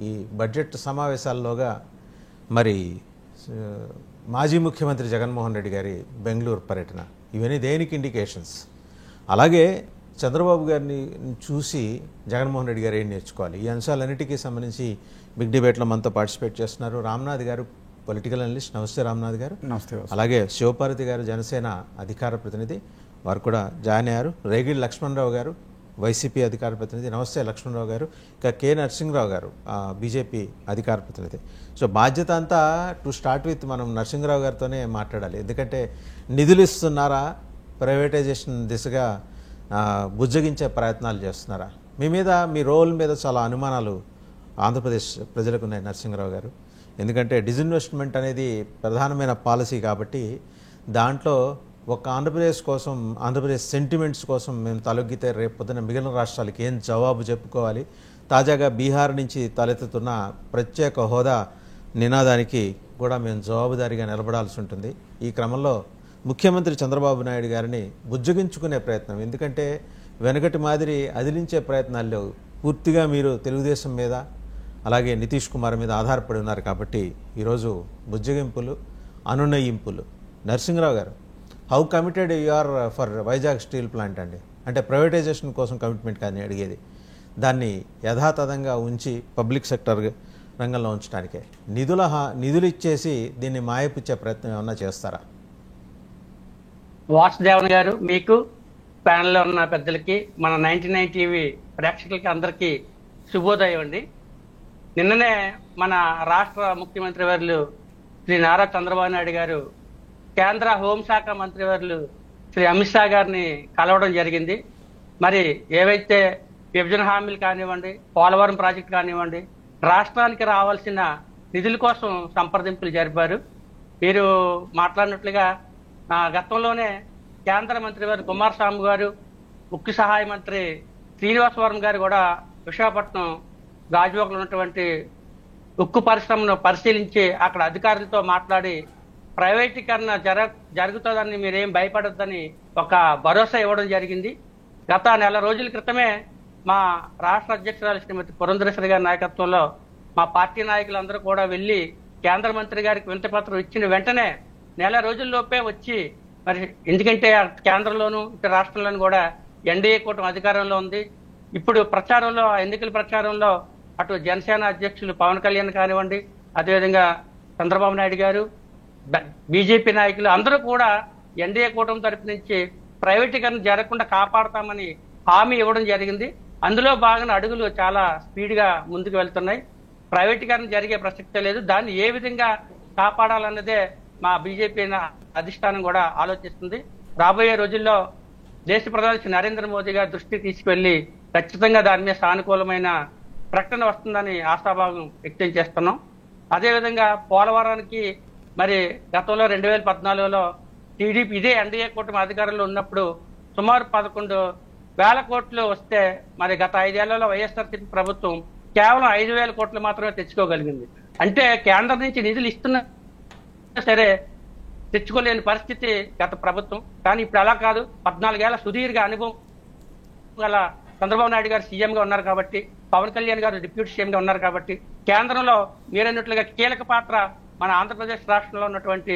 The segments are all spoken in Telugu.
ఈ బడ్జెట్ సమావేశాల్లోగా మరి మాజీ ముఖ్యమంత్రి జగన్మోహన్ రెడ్డి గారి బెంగళూరు పర్యటన, ఇవన్నీ దేనికి ఇండికేషన్స్? అలాగే చంద్రబాబు గారిని చూసి జగన్మోహన్ రెడ్డి గారు ఏం నేర్చుకోవాలి? ఈ అంశాలన్నిటికీ సంబంధించి బిగ్ డిబేట్లో మనతో పార్టిసిపేట్ చేస్తున్నారు రామ్నాథ్ గారు, పొలిటికల్ అనలిస్ట్. నమస్తే రామ్నాథ్ గారు. నమస్తే. అలాగే శివపార్వతి గారు, జనసేన అధికార ప్రతినిధి, వారు కూడా జాయిన్ అయ్యారు. రేగిడి లక్ష్మణరావు గారు, వైసీపీ అధికార ప్రతినిధి. నమస్తే లక్ష్మణరావు గారు. ఇక కె నరసింహరావు గారు, బీజేపీ అధికార ప్రతినిధి. సో బాధ్యత అంతా టు స్టార్ట్ విత్ మనం నరసింహరావు గారితోనే మాట్లాడాలి. ఎందుకంటే నిధులు ఇస్తున్నారా, ప్రైవేటైజేషన్ దిశగా బుజ్జగించే ప్రయత్నాలు చేస్తున్నారా? మీ మీద, మీ రోల్ మీద చాలా అనుమానాలు ఆంధ్రప్రదేశ్ ప్రజలకు ఉన్నాయి నరసింహరావు గారు. ఎందుకంటే డిజిన్వెస్ట్మెంట్ అనేది ప్రధానమైన పాలసీ కాబట్టి దాంట్లో ఒక ఆంధ్రప్రదేశ్ కోసం, ఆంధ్రప్రదేశ్ సెంటిమెంట్స్ కోసం మేము తలొగ్గితే రేపు పొద్దున మిగిలిన రాష్ట్రాలకి ఏం జవాబు చెప్పుకోవాలి? తాజాగా బీహార్ నుంచి తలెత్తుతున్న ప్రత్యేక హోదా నినాదానికి కూడా మేము జవాబుదారీగా నిలబడాల్సి ఉంటుంది. ఈ క్రమంలో ముఖ్యమంత్రి చంద్రబాబు నాయుడు గారిని బుజ్జగించుకునే ప్రయత్నం, ఎందుకంటే వెనకటి మాదిరి అదిలించే ప్రయత్నాలు లేవు. పూర్తిగా మీరు తెలుగుదేశం మీద అలాగే నితీష్ కుమార్ మీద ఆధారపడి ఉన్నారు కాబట్టి ఈరోజు బుజ్జగింపులు, అనునయింపులు. నరసింహరావు గారు, how committed you are for Vizag steel plant అండి? అంటే ప్రైవేటైజేషన్ కోసం కమిట్మెంట్ కానీ అడిగేది, దాన్ని యథాతథంగా ఉంచి పబ్లిక్ సెక్టర్ రంగంలో ఉంచడానికే నిధులు ఇచ్చేసి దీన్ని మాయపుచ్చే ప్రయత్నం ఏమన్నా చేస్తారా? వాసుదేవన్ గారు, మీకు ప్యానెల్లో ఉన్న పెద్దలకి, మన 99 టీవీ ప్రేక్షకులకి అందరికీ శుభోదయం అండి. నిన్ననే మన రాష్ట్ర ముఖ్యమంత్రి వర్యులు శ్రీ నారా చంద్రబాబు నాయుడు గారు కేంద్ర హోంశాఖ మంత్రి వర్యులు శ్రీ అమిత్ షా గారిని కలవడం జరిగింది. మరి ఏవైతే విభజన హామీలు కానివ్వండి, పోలవరం ప్రాజెక్టు కానివ్వండి, రాష్ట్రానికి రావాల్సిన నిధుల కోసం సంప్రదింపులు జరిపారు. మీరు మాట్లాడినట్లుగా గతంలోనే కేంద్ర మంత్రి వారు కుమారస్వామి గారు, ముఖ్య సహాయ మంత్రి శ్రీనివాసవరం గారు కూడా విశాఖపట్నం గాజువాకలో ఉన్నటువంటి ఉక్కు పరిశ్రమను పరిశీలించి అక్కడ అధికారులతో మాట్లాడి ప్రైవేటీకరణ జరుగుతుందని మీరేం భయపడొద్దని ఒక భరోసా ఇవ్వడం జరిగింది. గత నెల రోజుల క్రితమే మా రాష్ట్ర అధ్యక్షురాలు శ్రీమతి పురంధరేశ్వరి గారి నాయకత్వంలో మా పార్టీ నాయకులందరూ కూడా వెళ్ళి కేంద్ర మంత్రి గారికి వినతిపత్రం ఇచ్చిన వెంటనే నెల రోజుల్లోపే వచ్చి, మరి ఎందుకంటే కేంద్రంలోను ఇటు రాష్ట్రంలోనూ కూడా ఎన్డీఏ కూటమి అధికారంలో ఉంది. ఇప్పుడు ప్రచారంలో, ఎన్నికల ప్రచారంలో అటు జనసేన అధ్యక్షులు పవన్ కళ్యాణ్ కానివ్వండి, అదేవిధంగా చంద్రబాబు నాయుడు గారు, బీజేపీ నాయకులు అందరూ కూడా ఎన్డీఏ కూటమి తరపు నుంచి ప్రైవేటీకరణ జరగకుండా కాపాడతామని హామీ ఇవ్వడం జరిగింది. అందులో భాగంగా అడుగులు చాలా స్పీడ్గా ముందుకు వెళ్తున్నాయి. ప్రైవేటీకరణ జరిగే ప్రసక్తే లేదు. దాన్ని ఏ విధంగా కాపాడాలన్నదే మా బీజేపీ అధిష్టానం కూడా ఆలోచిస్తుంది. రాబోయే రోజుల్లో దేశ ప్రధాని శ్రీ నరేంద్ర మోదీ గారి దృష్టికి తీసుకువెళ్లి ఖచ్చితంగా దాని మీద సానుకూలమైన ప్రకటన వస్తుందని ఆశాభావం వ్యక్తం చేస్తున్నాం. అదేవిధంగా పోలవరానికి మరి గతంలో 2014లో టీడీపీ ఇదే ఎన్డీఏ కూటమి అధికారంలో ఉన్నప్పుడు సుమారు 11,000 కోట్లు వస్తే, మరి గత 5 ఏళ్లలో వైఎస్ఆర్సీపీ ప్రభుత్వం కేవలం 5,000 కోట్లు మాత్రమే తెచ్చుకోగలిగింది. అంటే కేంద్రం నుంచి నిధులు ఇస్తున్నా సరే తెచ్చుకోలేని పరిస్థితి గత ప్రభుత్వం. కానీ ఇప్పుడు అలా కాదు. 14 ఏళ్ల సుదీర్ఘ అనుభవం గల చంద్రబాబు నాయుడు గారు సీఎంగా ఉన్నారు కాబట్టి, పవన్ కళ్యాణ్ గారు డిప్యూటీ సీఎంగా ఉన్నారు కాబట్టి, కేంద్రంలో మీరన్నట్లుగా కీలక పాత్ర మన ఆంధ్రప్రదేశ్ రాష్ట్రంలో ఉన్నటువంటి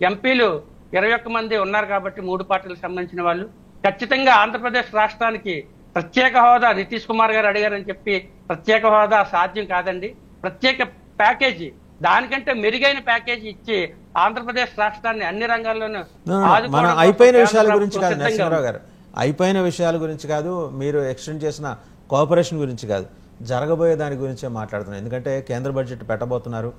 ఎంపీలు 21 మంది ఉన్నారు కాబట్టి, 3 పార్టీలకు సంబంధించిన వాళ్ళు ఖచ్చితంగా ఆంధ్రప్రదేశ్ రాష్ట్రానికి ప్రత్యేక హోదా నితీష్ కుమార్ గారు అడిగారని చెప్పి ప్రత్యేక హోదా సాధ్యం కాదండి. ప్రత్యేక ప్యాకేజీ, దానికంటే మెరుగైన ప్యాకేజీ ఇచ్చి ఆంధ్రప్రదేశ్ రాష్ట్రాన్ని అన్ని రంగాల్లోనూ మనం అయిపోయిన విషయాల గురించి కాదు నరసింహరావు గారు, అయిపోయిన విషయాల గురించి కాదు, మీరు ఎక్స్టెండ్ చేసిన కోఆపరేషన్ గురించి కాదు, జరగబోయే దాని గురించే మాట్లాడుతున్నాను. ఎందుకంటే కేంద్ర బడ్జెట్ పెట్టబోతున్నారు,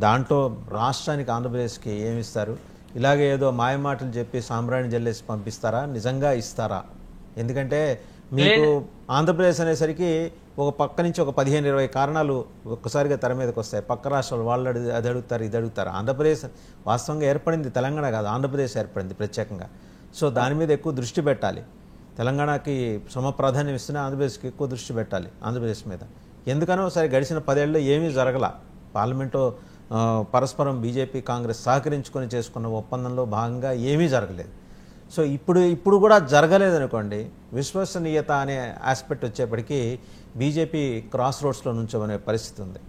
దాంట్లో రాష్ట్రానికి ఆంధ్రప్రదేశ్కి ఏమి ఇస్తారు? ఇలాగే ఏదో మాయమాటలు చెప్పి సాంబ్రాణి జల్లేసి పంపిస్తారా? నిజంగా ఇస్తారా? ఎందుకంటే మీకు ఆంధ్రప్రదేశ్ అనేసరికి ఒక పక్క నుంచి ఒక 15-20 కారణాలు ఒక్కసారిగా తెర మీదకి వస్తాయి. పక్క రాష్ట్రాలు వాళ్ళు అది అడుగుతారు, ఇది అడుగుతారు. ఆంధ్రప్రదేశ్ వాస్తవంగా ఏర్పడింది తెలంగాణ కాదు, ఆంధ్రప్రదేశ్ ఏర్పడింది ప్రత్యేకంగా. సో దాని మీద ఎక్కువ దృష్టి పెట్టాలి. తెలంగాణకి సమ ప్రాధాన్యం ఇస్తున్నా ఆంధ్రప్రదేశ్కి ఎక్కువ దృష్టి పెట్టాలి ఆంధ్రప్రదేశ్ మీద. ఎందుకనో సరే గడిచిన 10 ఏళ్ళలో ఏమీ జరగల. పార్లమెంట్లో పరస్పరం బీజేపీ కాంగ్రెస్ సహకరించుకొని చేసుకున్న ఒప్పందంలో భాగంగా ఏమీ జరగలేదు. సో ఇప్పుడు కూడా జరగలేదనుకోండి, విశ్వసనీయత అనే ఆస్పెక్ట్ వచ్చేప్పటికీ బీజేపీ క్రాస్ రోడ్స్లో నుంచోమనే పరిస్థితి ఉంది.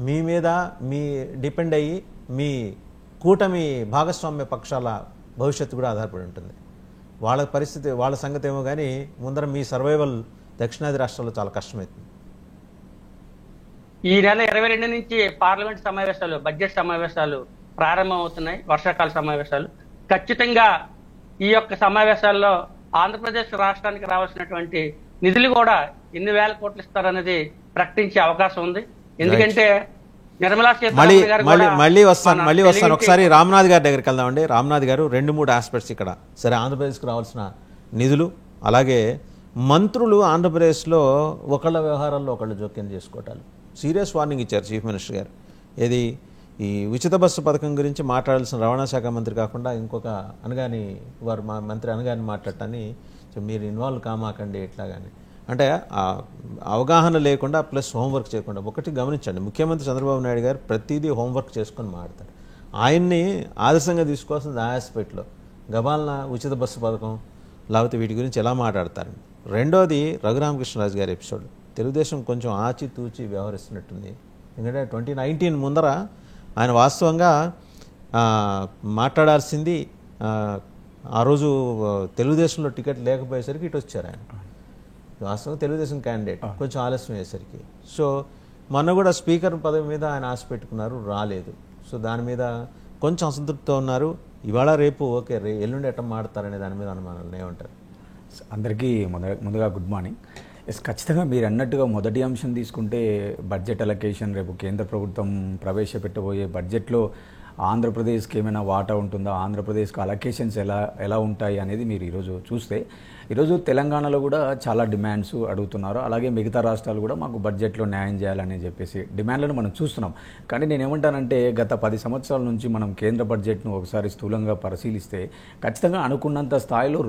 మీ మీద మీ డిపెండ్ అయ్యి మీ కూటమి భాగస్వామ్య పక్షాల భవిష్యత్తు కూడా ఆధారపడి ఉంటుంది. వాళ్ళ పరిస్థితి వాళ్ళ సంగతి ఏమో కానీ ముందర మీ సర్వైవల్ దక్షిణాది రాష్ట్రాల్లో చాలా కష్టమవుతుంది. ఈ నెల 22 నుంచి పార్లమెంట్ సమావేశాలు, బడ్జెట్ సమావేశాలు ప్రారంభం అవుతున్నాయి, వర్షాకాల సమావేశాలు. ఖచ్చితంగా ఈ యొక్క సమావేశాల్లో ఆంధ్రప్రదేశ్ రాష్ట్రానికి రావాల్సినటువంటి నిధులు కూడా ఎన్ని వేల కోట్లు ఇస్తారనేది ప్రకటించే అవకాశం ఉంది. ఎందుకంటే నిర్మలా సీతారామన్ గారు మళ్ళీ వస్తాను ఒకసారి రామ్నాథ్ గారి దగ్గరికి వెళ్దామండి. రామ్నాథ్ గారు 2-3 ఆస్పెక్ట్స్ ఇక్కడ. సరే, ఆంధ్రప్రదేశ్కి రావాల్సిన నిధులు, అలాగే మంత్రులు ఆంధ్రప్రదేశ్లో ఒకళ్ళ వ్యవహారాల్లో ఒకళ్ళు జోక్యం చేసుకోవటాలు. సీరియస్ వార్నింగ్ ఇచ్చారు చీఫ్ మినిస్టర్ గారు. ఏది ఈ ఉచిత బస్సు పథకం గురించి మాట్లాడాల్సిన రవాణా శాఖ మంత్రి కాకుండా ఇంకొక అనగాని వారు మా మంత్రి అనగాని మాట్లాడటాన్ని మీరు ఇన్వాల్వ్ కామాకండి ఇట్లాగాని అంటే అవగాహన లేకుండా ప్లస్ హోంవర్క్ చేయకుండా. ఒకటి గమనించండి, ముఖ్యమంత్రి చంద్రబాబు నాయుడు గారు ప్రతిదీ హోంవర్క్ చేసుకొని మాట్లాడతారు. ఆయన్ని ఆదర్శంగా తీసుకోవాల్సింది ఆ ఆస్పెక్ట్లో గబాలన ఉచిత బస్సు పథకం లేకపోతే వీటి గురించి ఎలా మాట్లాడతారండి. రెండోది రఘురామకృష్ణరాజు గారి ఎపిసోడ్. తెలుగుదేశం కొంచెం ఆచితూచి వ్యవహరిస్తున్నట్టుంది. ఎందుకంటే 2019 ముందర ఆయన వాస్తవంగా మాట్లాడాల్సింది ఆ రోజు తెలుగుదేశంలో టికెట్ లేకపోయేసరికి ఇటు వచ్చారు ఆయన. వాస్తవంగా తెలుగుదేశం క్యాండిడేట్ కొంచెం ఆలస్యం అయ్యేసరికి. సో మొన్న కూడా స్పీకర్ పదవి మీద ఆయన ఆశ పెట్టుకున్నారు, రాలేదు. సో దాని మీద కొంచెం అసంతృప్తితో ఉన్నారు. ఇవాళ రేపు ఓకే, ఎల్లుండి ఎట్లా మాడతారనే దాని మీద అనుమానాలు ఏమంటారు? అందరికీ ముందుగా గుడ్ మార్నింగ్. ఖచ్చితంగా మీరు అన్నట్టుగా మొదటి అంశం తీసుకుంటే బడ్జెట్ అలొకేషన్, రేపు కేంద్ర ప్రభుత్వం ప్రవేశపెట్టబోయే బడ్జెట్లో ఆంధ్రప్రదేశ్కి ఏమైనా వాటా ఉంటుందా, ఆంధ్రప్రదేశ్కి అలొకేషన్స్ ఎలా ఉంటాయి అనేది మీరు ఈరోజు చూస్తే, ఈరోజు తెలంగాణలో కూడా చాలా డిమాండ్స్ అడుగుతున్నారు. అలాగే మిగతా రాష్ట్రాలు కూడా మాకు బడ్జెట్లో న్యాయం చేయాలని చెప్పేసి డిమాండ్లను మనం చూస్తున్నాం. కానీ నేనేమంటానంటే గత 10 సంవత్సరాల నుంచి మనం కేంద్ర బడ్జెట్ను ఒకసారి స్థూలంగా పరిశీలిస్తే ఖచ్చితంగా అనుకున్నంత స్థాయిలో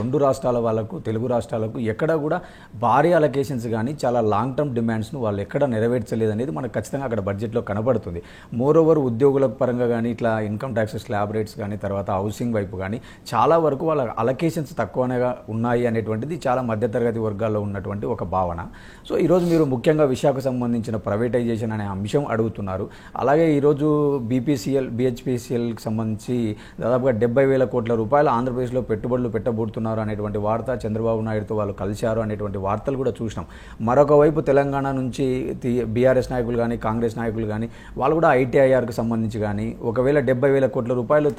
రెండు రాష్ట్రాల వాళ్ళకు, తెలుగు రాష్ట్రాలకు ఎక్కడ కూడా భారీ అలొకేషన్స్ కానీ చాలా లాంగ్ టర్మ్ డిమాండ్స్ను వాళ్ళు ఎక్కడ నెరవేర్చలేదనేది మనకు ఖచ్చితంగా అక్కడ బడ్జెట్లో కనబడుతుంది. మోర్ ఓవర్ ఉద్యోగులకు పరంగా కానీ ఇట్లా ఇన్కమ్ ట్యాక్స్ స్లాబ్ రేట్స్ కానీ తర్వాత హౌసింగ్ వైపు కానీ చాలా వరకు వాళ్ళ అలొకేషన్స్ తక్కువగా ఉన్నాయి అనేటువంటిది చాలా మధ్యతరగతి వర్గాల్లో ఉన్నటువంటి ఒక భావన. సో ఈరోజు మీరు ముఖ్యంగా విశాఖకు సంబంధించిన ప్రైవేటైజేషన్ అనే అంశం అడుగుతున్నారు. అలాగే ఈరోజు BHPCLకి సంబంధించి దాదాపుగా 70,000 కోట్ల రూపాయలు ఆంధ్రప్రదేశ్లో పెట్టుబడులు పెట్టబోతున్నారు అనేటువంటి వార్త, చంద్రబాబు నాయుడుతో వాళ్ళు కలిశారు అనేటువంటి వార్తలు కూడా చూసినాం. మరొక వైపు తెలంగాణ నుంచి బీఆర్ఎస్ నాయకులు కానీ కాంగ్రెస్ నాయకులు కానీ వాళ్ళు కూడా ITIRకి సంబంధించి కానీ ఒకవేళ 70,000 కోట్ల రూపాయలు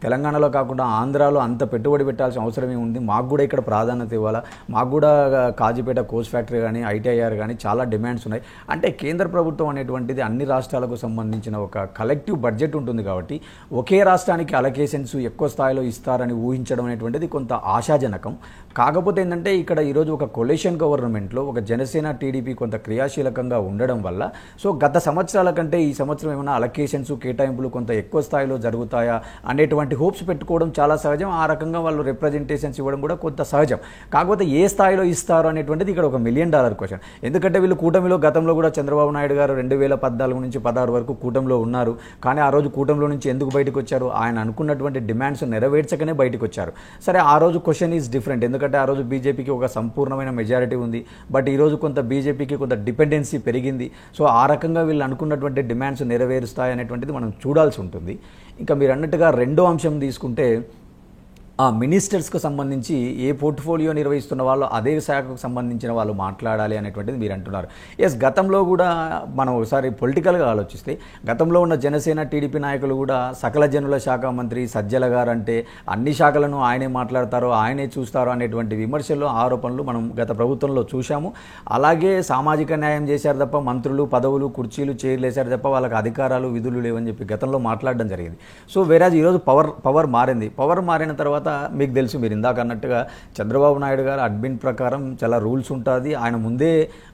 తెలంగాణలో కాకుండా ఆంధ్రాలో అంత పెట్టుబడి పెట్టాల్సిన అవసరమే ఉంది, మాకు కూడా ఇక్కడ ప్రాధాన్యత ఇవ్వాలా, మాకు కూడా కాజీపేట కోచ్ ఫ్యాక్టరీ కానీ ITIR కానీ చాలా డిమాండ్స్ ఉన్నాయి. అంటే కేంద్ర ప్రభుత్వం అనేటువంటిది అన్ని రాష్ట్రాలకు సంబంధించిన ఒక కలెక్టివ్ బడ్జెట్ ఉంటుంది కాబట్టి ఒకే రాష్ట్రానికి అలొకేషన్స్ ఎక్కువ స్థాయిలో ఇస్తారని ఊహించడం అనేటువంటిది కొంత ఆశాజనకం. కాకపోతే ఏంటంటే ఇక్కడ ఈరోజు ఒక కొలిషన్ గవర్నమెంట్లో ఒక జనసేన టీడీపీ కొంత క్రియాశీలకంగా ఉండడం వల్ల సో గత సంవత్సరాల కంటే ఈ సంవత్సరం ఏమైనా అలొకేషన్స్ కేటాయింపులు కొంత ఎక్కువ స్థాయిలో జరుగుతాయా అనేటువంటి హోప్స్ పెట్టుకోవడం చాలా సహజం. ఆ రకంగా వాళ్ళు రిప్రజెంటేషన్స్ ఇవ్వడం కూడా కొంత సహజం. కాకపోతే ఏ స్థాయిలో ఇస్తారు అనేటువంటిది ఇక్కడ ఒక $1 మిలియన్ క్వశ్చన్. ఎందుకంటే వీళ్ళు కూటమిలో గతంలో కూడా చంద్రబాబు నాయుడు గారు 2014 నుంచి 16 వరకు కూటమిలో ఉన్నారు. కానీ ఆ రోజు కూటమిలో నుంచి ఎందుకు బయటకు వచ్చారు? ఆయన అనుకున్నటువంటి డిమాండ్స్ నెరవేర్చకనే బయటకు వచ్చారు. సరే, ఆ రోజు క్వశ్చన్ ఈజ్ డిఫరెంట్. ఎందుకంటే ఆ రోజు బీజేపీకి ఒక సంపూర్ణమైన మెజారిటీ ఉంది. బట్ ఈరోజు కొంత బీజేపీకి కొంత డిపెండెన్సీ పెరిగింది. సో ఆ రకంగా వీళ్ళు అనుకున్నటువంటి డిమాండ్స్ నెరవేరుస్తాయి అనేటువంటిది మనం చూడాల్సి ఉంటుంది. ఇంకా మీరు అన్నట్టుగా రెండో అంశం తీసుకుంటే ఆ మినిస్టర్స్కు సంబంధించి ఏ పోర్ట్ఫోలియో నిర్వహిస్తున్న వాళ్ళు అదే శాఖకు సంబంధించిన వాళ్ళు మాట్లాడాలి అనేటువంటిది మీరు అంటున్నారు. ఎస్, గతంలో కూడా మనం ఒకసారి పొలిటికల్గా ఆలోచిస్తే గతంలో ఉన్న జనసేన టీడీపీ నాయకులు కూడా సకల జనుల శాఖ మంత్రి సజ్జల గారు అంటే అన్ని శాఖలను ఆయనే మాట్లాడతారో ఆయనే చూస్తారో అనేటువంటి విమర్శలు ఆరోపణలు మనం గత ప్రభుత్వంలో చూశాము. అలాగే సామాజిక న్యాయం చేశారు తప్ప మంత్రులు పదవులు కుర్చీలు చైర్లు వేశారు తప్ప వాళ్ళకి అధికారాలు విధులు లేవని చెప్పి గతంలో మాట్లాడడం జరిగింది. సో వేరాజ్ ఈరోజు పవర్ మారింది. పవర్ మారిన తర్వాత మీకు తెలుసు, మీరు ఇందాక అన్నట్టుగా చంద్రబాబు నాయుడు గారు అడ్మిన్ ప్రకారం చాలా రూల్స్ ఉంటుంది. ఆయన ముందే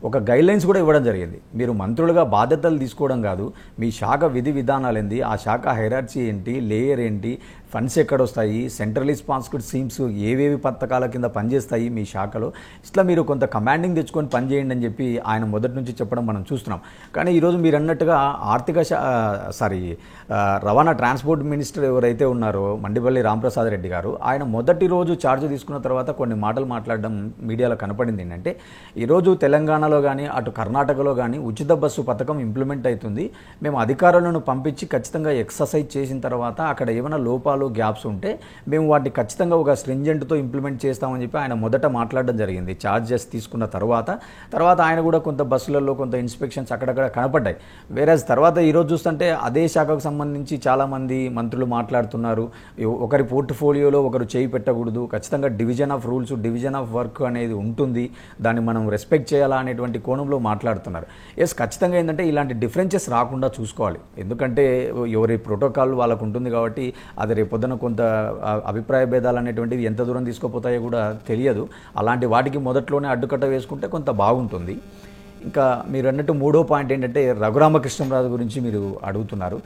ఒక గైడ్లైన్స్ కూడా ఇవ్వడం జరిగింది. మీరు మంత్రులుగా బాధ్యతలు తీసుకోవడం కాదు, మీ శాఖ విధి విధానాలు ఏంటి, ఆ శాఖ హైరార్చీ ఏంటి, లేయర్ ఏంటి, ఫండ్స్ ఎక్కడొస్తాయి, సెంట్రలీ స్పాన్సర్డ్ స్కీమ్స్ ఏవేవి పథకాల కింద పనిచేస్తాయి మీ శాఖలో, ఇట్లా మీరు కొంత కమాండింగ్ తెచ్చుకొని పనిచేయండి అని చెప్పి ఆయన మొదటి నుంచి చెప్పడం మనం చూస్తున్నాం. కానీ ఈరోజు మీరు అన్నట్టుగా రవాణా ట్రాన్స్పోర్ట్ మినిస్టర్ ఎవరైతే ఉన్నారో మండిపల్లి రాంప్రసాద్ రెడ్డి గారు, ఆయన మొదటి రోజు ఛార్జ్ తీసుకున్న తర్వాత కొన్ని మాటలు మాట్లాడడం మీడియాలో కనపడింది. ఏంటంటే ఈరోజు తెలంగాణలో కానీ అటు కర్ణాటకలో కానీ ఉచిత బస్సు పథకం ఇంప్లిమెంట్ అవుతుంది, మేము అధికారులను పంపించి ఖచ్చితంగా ఎక్సర్సైజ్ చేసిన తర్వాత అక్కడ ఏమైనా లోపాలు గ్యాప్స్ ఉంటే మేము వాటిని ఖచ్చితంగా ఒక స్ట్రింజెంట్తో ఇంప్లిమెంట్ చేస్తామని చెప్పి ఆయన మొదట మాట్లాడడం జరిగింది ఛార్జెస్ తీసుకున్న తర్వాత ఆయన కూడా కొంత బస్సులలో కొంత ఇన్స్పెక్షన్స్ అక్కడక్కడ కనపడ్డాయి. వేరే తర్వాత ఈరోజు చూస్తుంటే అదే శాఖకు సంబంధించి చాలామంది మంత్రులు మాట్లాడుతున్నారు, ఒకరి పోర్ట్ఫోలియోలో ఒకరు చేయి పెట్టకూడదు, ఖచ్చితంగా division of rules division of work అనేది ఉంటుంది, దాన్ని మనం రెస్పెక్ట్ చేయాలా అనేటువంటి కోణంలో మాట్లాడుతున్నారు. ఖచ్చితంగా ఏంటంటే ఇలాంటి డిఫరెన్సెస్ రాకుండా చూసుకోవాలి, ఎందుకంటే ఎవరి ప్రోటోకాల్ వాళ్ళకు ఉంటుంది కాబట్టి అది రేపొద్దున కొంత అభిప్రాయ భేదాలు అనేటువంటిది ఎంత దూరం తీసుకుపోతాయో కూడా తెలియదు. అలాంటి వాటికి మొదట్లోనే అడ్డుకట్ట వేసుకుంటే కొంత బాగుంటుంది. ఇంకా మీరు అన్నట్టు మూడో పాయింట్ ఏంటంటే రఘురామకృష్ణంరాజు గురించి మీరు అడుగుతున్నారు.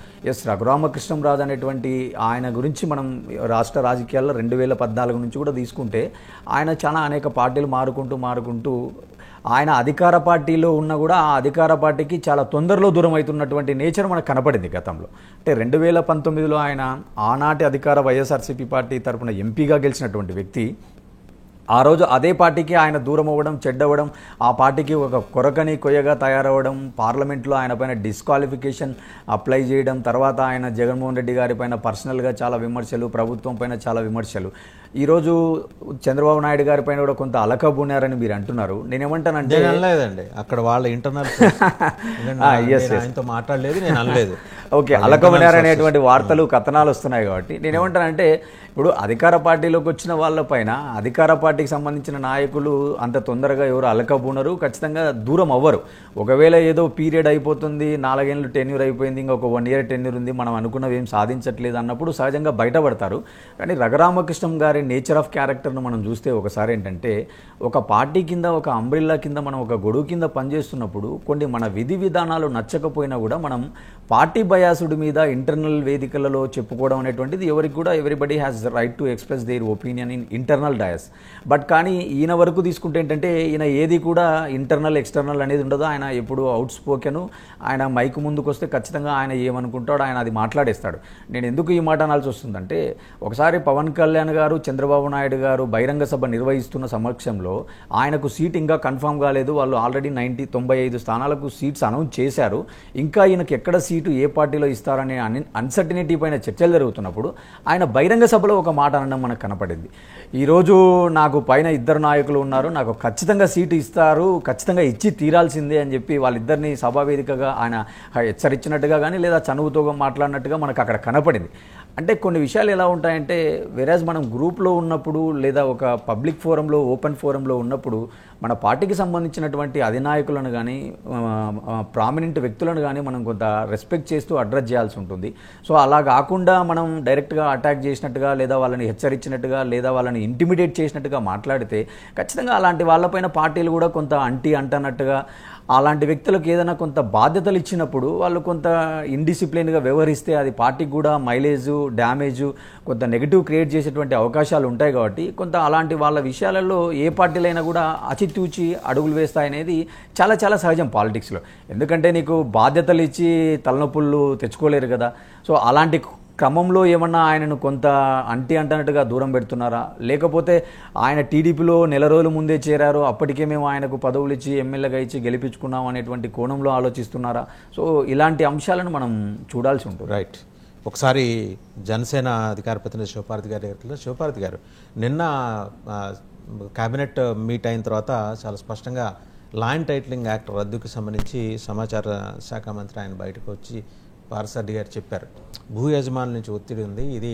రఘురామకృష్ణంరాజు అనేటువంటి ఆయన గురించి మనం రాష్ట్ర రాజకీయాల్లో 2014 నుంచి కూడా తీసుకుంటే ఆయన చాలా అనేక పార్టీలు మారుకుంటూ ఆయన అధికార పార్టీలో ఉన్నా కూడా ఆ అధికార పార్టీకి చాలా తొందరలో దూరం అవుతున్నటువంటి నేచర్ మనకు కనపడింది గతంలో. అంటే 2019లో ఆయన ఆనాటి అధికార వైఎస్ఆర్సీపీ పార్టీ తరఫున ఎంపీగా గెలిచినటువంటి వ్యక్తి ఆ రోజు అదే పార్టీకి ఆయన దూరం అవ్వడం, చెడ్డవ్వడం, ఆ పార్టీకి ఒక కొరకని కొయ్యగా తయారవ్వడం, పార్లమెంట్లో ఆయన పైన డిస్క్వాలిఫికేషన్ అప్లై చేయడం, తర్వాత ఆయన జగన్మోహన్ రెడ్డి గారి పైన పర్సనల్గా చాలా విమర్శలు, ప్రభుత్వం పైన చాలా విమర్శలు. ఈరోజు చంద్రబాబు నాయుడు గారి పైన కూడా కొంత అలకబున్నారని మీరు అంటున్నారు. నేనేమంటానంటే అనలేదండి, అక్కడ వాళ్ళ ఇంటర్నల్ ఆయనతో మాట్లాడలేదు, నేను అనలేదు. ఓకే, అలకబున్నారనేటువంటి వార్తలు కథనాలు వస్తున్నాయి కాబట్టి నేనేమంటానంటే ఇప్పుడు అధికార పార్టీలోకి వచ్చిన వాళ్ళపైన అధికార పార్టీకి సంబంధించిన నాయకులు అంత తొందరగా ఎవరు అలకబూనరు, ఖచ్చితంగా దూరం అవ్వరు. ఒకవేళ ఏదో పీరియడ్ అయిపోతుంది, 4 ఏళ్ళు టెన్యూర్ అయిపోయింది, ఇంకొక 1 ఇయర్ టెన్యూర్ ఉంది, మనం అనుకున్నవి ఏం సాధించట్లేదు అన్నప్పుడు సహజంగా బయటపడతారు. కానీ రఘురామకృష్ణం గారి నేచర్ ఆఫ్ క్యారెక్టర్ను మనం చూస్తే ఒకసారి ఏంటంటే ఒక పార్టీ కింద, ఒక అంబ్రిల్లా కింద, మనం ఒక గొడుగు కింద పనిచేస్తున్నప్పుడు కొన్ని మన విధి విధానాలు నచ్చకపోయినా కూడా మనం పార్టీ బయాసుడి మీద ఇంటర్నల్ వేదికలలో చెప్పుకోవడం అనేటువంటిది ఎవరికి కూడా everybody has right to express their opinion in internal dais. But కానీ ఈయన వరకు తీసుకుంటే ఏంటంటే ఈయన ఏది కూడా ఇంటర్నల్ ఎక్స్టర్నల్ అనేది ఉండదు. ఆయన ఎప్పుడు అవుట్ స్పోకెను, ఆయన మైక్ ముందుకు వస్తే ఖచ్చితంగా ఆయన ఏమనుకుంటాడో ఆయన అది మాట్లాడేస్తాడు. నేను ఎందుకు ఈ మాట అనాల్సి వస్తుందంటే ఒకసారి పవన్ కళ్యాణ్ గారు, చంద్రబాబు నాయుడు గారు బహిరంగ సభ నిర్వహిస్తున్న సమక్షంలో ఆయనకు సీట్ ఇంకా కన్ఫర్మ్ కాలేదు, వాళ్ళు ఆల్రెడీ 95 స్థానాలకు సీట్స్ అనౌన్స్ చేశారు, ఇంకా ఈయనకి ఎక్కడ సీటు ఏ పార్టీలో ఇస్తారనే అన్సర్టినిటీ పైన చర్చలు జరుగుతున్నప్పుడు ఆయన బహిరంగ సభలో ఒక మాట అనడం మనకు కనపడింది. ఈరోజు నాకు పైన 2 నాయకులు ఉన్నారు, నాకు ఖచ్చితంగా సీటు ఇస్తారు, ఖచ్చితంగా ఇచ్చి తీరాల్సిందే అని చెప్పి వాళ్ళిద్దరిని సభావేదికగా ఆయన హెచ్చరించినట్టుగా కానీ లేదా చనువుతో మాట్లాడినట్టుగా మనకు అక్కడ కనపడింది. అంటే కొన్ని విషయాలు ఎలా ఉంటాయంటే వెరాజ్ మనం గ్రూప్లో ఉన్నప్పుడు లేదా ఒక పబ్లిక్ ఫోరంలో, ఓపెన్ ఫోరంలో ఉన్నప్పుడు మన పార్టీకి సంబంధించినటువంటి అధినాయకులను కానీ ప్రామినెంట్ వ్యక్తులను కానీ మనం కొంత రెస్పెక్ట్ చేస్తూ అడ్రస్ చేయాల్సి ఉంటుంది. సో అలా కాకుండా మనం డైరెక్ట్గా అటాక్ చేసినట్టుగా లేదా వాళ్ళని హెచ్చరించినట్టుగా లేదా వాళ్ళని ఇంటిమిడేట్ చేసినట్టుగా మాట్లాడితే ఖచ్చితంగా అలాంటి వాళ్ళపైన పార్టీలు కూడా కొంత అంటన్నట్టుగా అలాంటి వ్యక్తులకు ఏదైనా కొంత బాధ్యతలు ఇచ్చినప్పుడు వాళ్ళు కొంత ఇండిసిప్లిన్గా వ్యవహరిస్తే అది పార్టీకి కూడా మైలేజు, డ్యామేజు, కొంత నెగిటివ్ క్రియేట్ చేసేటువంటి అవకాశాలు ఉంటాయి. కాబట్టి కొంత అలాంటి వాళ్ళ విషయాలలో ఏ పార్టీలైనా కూడా అచితూచి అడుగులు వేస్తాయనేది చాలా చాలా సహజం పాలిటిక్స్లో. ఎందుకంటే నీకు బాధ్యతలు ఇచ్చి తలనొప్పులు తెచ్చుకోలేరు కదా. సో అలాంటి క్రమంలో ఏమన్నా ఆయనను కొంత అంటనట్టుగా దూరం పెడుతున్నారా, లేకపోతే ఆయన టీడీపీలో నెల రోజుల ముందే చేరారు, అప్పటికే మేము ఆయనకు పదవులు ఇచ్చి ఎమ్మెల్యేగా ఇచ్చి గెలిపించుకున్నాం అనేటువంటి కోణంలో ఆలోచిస్తున్నారా? సో ఇలాంటి అంశాలను మనం చూడాల్సి ఉంటుంది. రైట్. ఒకసారి జనసేన అధికార ప్రతినిధి శివపార్వతి గారి దగ్గర, శివపార్వతి గారు నిన్న కేబినెట్ మీట్ అయిన తర్వాత చాలా స్పష్టంగా లా అండ్ టైటిలింగ్ యాక్ట్ రద్దుకు సంబంధించి సమాచార శాఖ మంత్రి ఆయన బయటకు వచ్చి పార్సారెడ్డి గారు చెప్పారు, భూ యజమానుల నుంచి ఒత్తిడి ఉంది, ఇది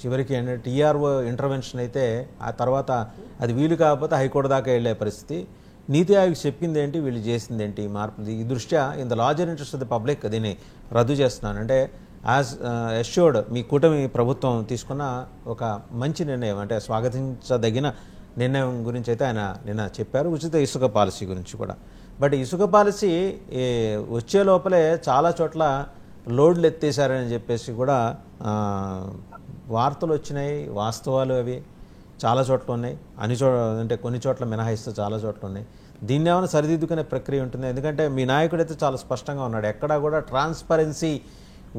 చివరికి ఏంటంటే టీఆర్ఓ ఇంటర్వెన్షన్ అయితే ఆ తర్వాత అది వీలు కాకపోతే హైకోర్టు దాకా వెళ్ళే పరిస్థితి, నీతి ఆయోగ్ చెప్పింది ఏంటి, వీళ్ళు చేసింది ఏంటి, మార్పు ఈ దృష్ట్యా in the larger interest of the public దీన్ని రద్దు చేస్తున్నాను అంటే యాజ్ అష్యూర్డ్ మీ కూటమి ప్రభుత్వం తీసుకున్న ఒక మంచి నిర్ణయం, అంటే స్వాగతించదగిన నిర్ణయం గురించి అయితే ఆయన నిన్న చెప్పారు. ఉచిత ఇసుక పాలసీ గురించి కూడా. బట్ ఇసుక పాలసీ వచ్చే లోపలే చాలా చోట్ల లోడ్లు ఎత్తేసారని చెప్పేసి కూడా వార్తలు వచ్చినాయి, వాస్తవాలు అవి చాలా చోట్ల ఉన్నాయి, అంటే కొన్ని చోట్ల మినహాయిస్తూ చాలా చోట్ల ఉన్నాయి. దీన్ని ఏమైనా సరిదిద్దుకునే ప్రక్రియ ఉంటుంది? ఎందుకంటే మీ నాయకుడైతే చాలా స్పష్టంగా ఉన్నాడు, ఎక్కడా కూడా ట్రాన్స్పరెన్సీ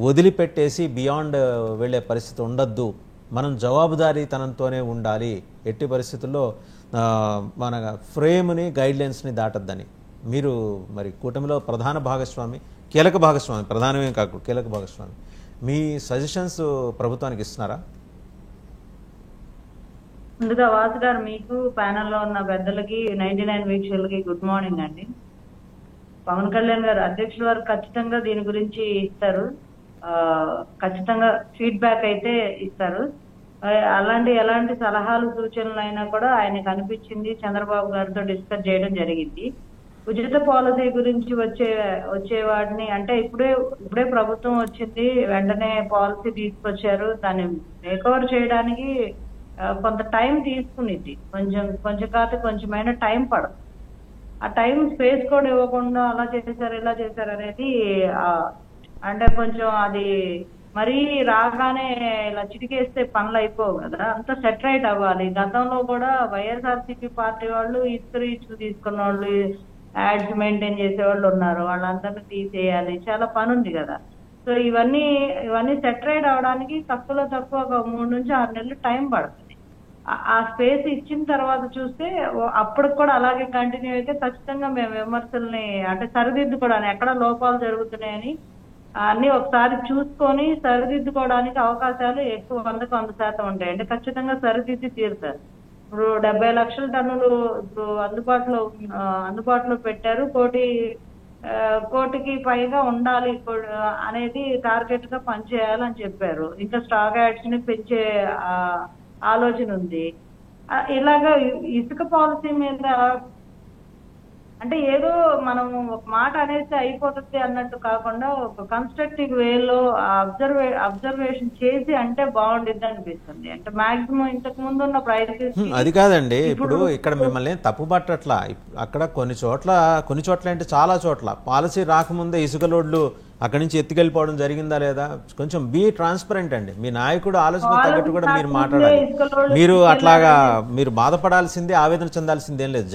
వదిలిపెట్టేసి బియాండ్ వెళ్ళే పరిస్థితి ఉండద్దు మనం జవాబుదారీతనంతోనే ఉండాలి, ఎట్టి పరిస్థితుల్లో మన ఫ్రేమ్ని గైడ్లైన్స్ని దాటద్దని. మీరు మరి కూటమిలో ప్రధాన భాగస్వామి, కీలక భాగస్వామి, ప్రధానమే కాకుండా కీలక భాగస్వామి, మీ సజెషన్స్ ప్రభుత్వానికి ఇస్తున్నారా? ముందుగా వాసు గారు, మీకు ప్యానెల్లో ఉన్న పెద్దలకి 99 వీక్షకులకి గుడ్ మార్నింగ్ అండి. పవన్ కళ్యాణ్ గారు అధ్యక్షుల వారు ఖచ్చితంగా దీని గురించి ఇస్తారు, ఖచ్చితంగా ఫీడ్బ్యాక్ అయితే ఇస్తారు. ఎలాంటి సలహాలు సూచనలు అయినా కూడా ఆయనకు అనిపించింది చంద్రబాబు గారితో డిస్కస్ చేయడం జరిగింది. ఉచిత పాలసీ గురించి వచ్చే వాటిని అంటే ఇప్పుడే ప్రభుత్వం వచ్చింది, వెంటనే పాలసీ తీసుకొచ్చారు. దాన్ని మేకవర్ చేయడానికి కొంత టైం తీసుకునిద్ది, కొంచెం కాదు కొంచెమైనా టైం పడదు. ఆ టైం స్పేస్ కూడా ఇవ్వకుండా అలా చేశారు ఇలా చేశారు అనేది అంటే కొంచెం అది మరీ రాగానే ఇలా చిటికేస్తే పనులు అయిపోవు కదా, అంతా సెటరైట్ అవ్వాలి. గతంలో కూడా వైఎస్ఆర్సీపీ పార్టీ వాళ్ళు ఇచ్చులు తీసుకున్న వాళ్ళు, యాడ్స్ మెయింటైన్ చేసే వాళ్ళు ఉన్నారు, వాళ్ళందరినీ తీసేయాలి, చాలా పని ఉంది కదా. సో ఇవన్నీ సెటరైట్ అవడానికి తక్కువ ఒక 3 నుంచి 6 నెలలు టైం పడుతుంది. ఆ స్పేస్ ఇచ్చిన తర్వాత చూస్తే అప్పటికి కూడా అలాగే కంటిన్యూ అయితే ఖచ్చితంగా మేము విమర్శల్ని అంటే సరిదిద్దుకోవడానికి ఎక్కడ లోపాలు జరుగుతున్నాయని అన్ని ఒకసారి చూసుకొని సరిదిద్దుకోవడానికి అవకాశాలు ఎక్కువ 100% ఉంటాయి. అంటే ఖచ్చితంగా సరిదిద్ది తీరుతారు. ఇప్పుడు 70 లక్షల టన్నులు ఇప్పుడు అందుబాటులో పెట్టారు. కోటికి పైగా ఉండాలి అనేది టార్గెట్ గా పనిచేయాలని చెప్పారు. ఇంకా స్టాక్ యాడ్స్ ని పెంచే ఆలోచన ఉంది. ఇలాగా ఇసుక పాలసీ మీద అంటే ఏదో మనం ఒక మాట అనేసి అయిపోతుంది అన్నట్టు కాకుండా ఒక కన్స్ట్రక్టివ్ వేలో అబ్జర్వేషన్ చేసి అంటే బాగుండిద్ది అనిపిస్తుంది. అంటే మాక్సిమం ఇంతకు ముందు ఉన్న ప్రైసెస్ అది కాదండి. ఇప్పుడు ఇక్కడ మిమ్మల్ని తప్పు పట్టట్లా, అక్కడ కొన్ని చోట్ల అంటే చాలా చోట్ల పాలసీ రాకముందే ఇసుక లోడ్లు అక్కడి నుంచి ఎత్తుకెళ్ళిపోవడం జరిగిందా లేదా, కొంచెం బీ ట్రాన్స్పరెంట్ అండి. మీ నాయకుడు ఆలోచన తగ్గట్టు కూడా మీరు మాట్లాడాలి. మీరు అట్లాగా మీరు బాధపడాల్సిందే, ఆవేదన చెందాల్సింది ఏం లేదు.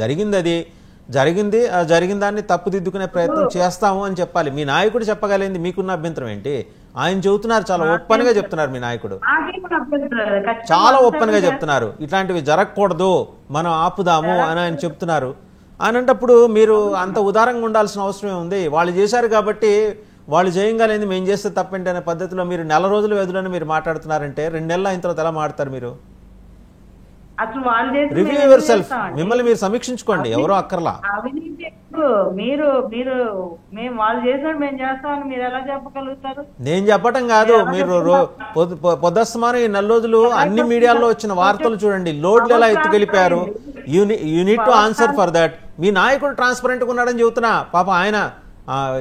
జరిగిన దాన్ని తప్పుదిద్దుకునే ప్రయత్నం చేస్తాము అని చెప్పాలి. మీ నాయకుడు చెప్పగలిగింది మీకున్న అభ్యంతరం ఏంటి? ఆయన చెబుతున్నారు, చాలా ఓపెన్ గా చెప్తున్నారు. మీ నాయకుడు చాలా ఓపెన్ గా చెప్తున్నారు, ఇట్లాంటివి జరగకూడదు, మనం ఆపుదాము అని ఆయన చెప్తున్నారు. అనంటప్పుడు మీరు అంత ఉదారంగా ఉండాల్సిన అవసరం ఉంది. వాళ్ళు చేశారు కాబట్టి వాళ్ళు చేయగలిగింది మేము చేస్తే తప్పేంటి అనే పద్ధతిలో మీరు నెల రోజుల వ్యవధిలోనే మీరు మాట్లాడుతున్నారంటే 2 నెలలు అయిన తర్వాత ఎలా మాట్లాడతారు మీరు? అసలు వాళ్ళు రివ్యూ యువర్ సెల్ఫ్, మిమ్మల్ని మీరు సమీక్షించుకోండి, ఎవరో అక్కర్లా. అవినీతి మీరు మేము వాళ్ళు చేసినట్టు మేము చేస్తామని మీరు ఎలా చెప్పగలుగుతారు? నేను చెప్పటం కాదు, మీరు పొద్దుస్తమానం ఈ 4 రోజులు అన్ని మీడియాల్లో వచ్చిన వార్తలు చూడండి. లోడ్లు ఎలా ఎత్తుకెళ్ళిపోయారు. You need to answer for that. మీ నాయకుడు ట్రాన్స్పరెంట్ గా ఉన్నాడని చెబుతున్నా. పాప ఆయన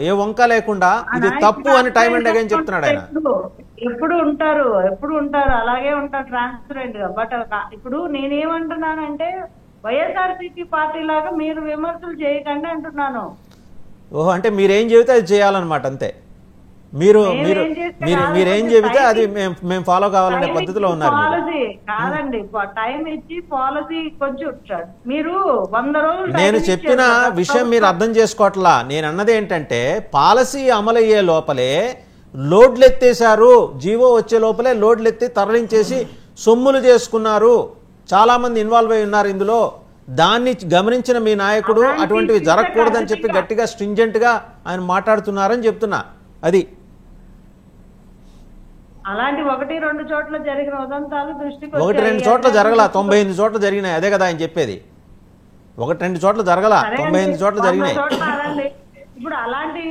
ఏ వంక లేకుండా ఇది తప్పు అని టైం అండ్ అగైన్ చెప్తున్నాడు. ఆయన ఎప్పుడు ఉంటారు అలాగే ఉంటారు ట్రాన్స్పరెంట్ గా. బట్ ఇప్పుడు నేనేమంటున్నానంటే వైఎస్ఆర్సీపీ పార్టీ లాగా మీరు విమర్శలు చేయకండి అంటున్నాను. ఓహో, అంటే మీరేం చెబితే అది చేయాలన్నమాట, అంతే. మీరేం చెబితే అది మేము ఫాలో కావాలనే పద్ధతిలో ఉన్నారు. పాలసీ కాదండి, టైం ఇచ్చి పాలసీ కొంచెం మీరు 100 రోజులు నేను చెప్పిన విషయం మీరు అర్థం చేసుకోవట్లా. నేను అన్నది ఏంటంటే పాలసీ అమలయ్యే లోపలే లోడ్లు ఎత్తేసారు, జీవో వచ్చే లోపలే లోడ్లు ఎత్తి తరలించేసి సొమ్ములు చేసుకున్నారు, చాలా మంది ఇన్వాల్వ్ అయి ఉన్నారు ఇందులో. దాన్ని గమనించిన మీ నాయకుడు అటువంటివి జరగకూడదని చెప్పి గట్టిగా స్ట్రింజెంట్ గా ఆయన మాట్లాడుతున్నారని చెప్తున్నా. అది అలాంటి 1-2 చోట్ల జరిగిన ఉదంతాలు దృష్టికి 1-2 చోట్ల జరగల, 98 చోట్ల జరిగినాయి. అదే కదా ఆయన చెప్పేది. 1-2 చోట్ల జరగల, 98 చోట్ల జరిగినాయి. ఇప్పుడు అలాంటి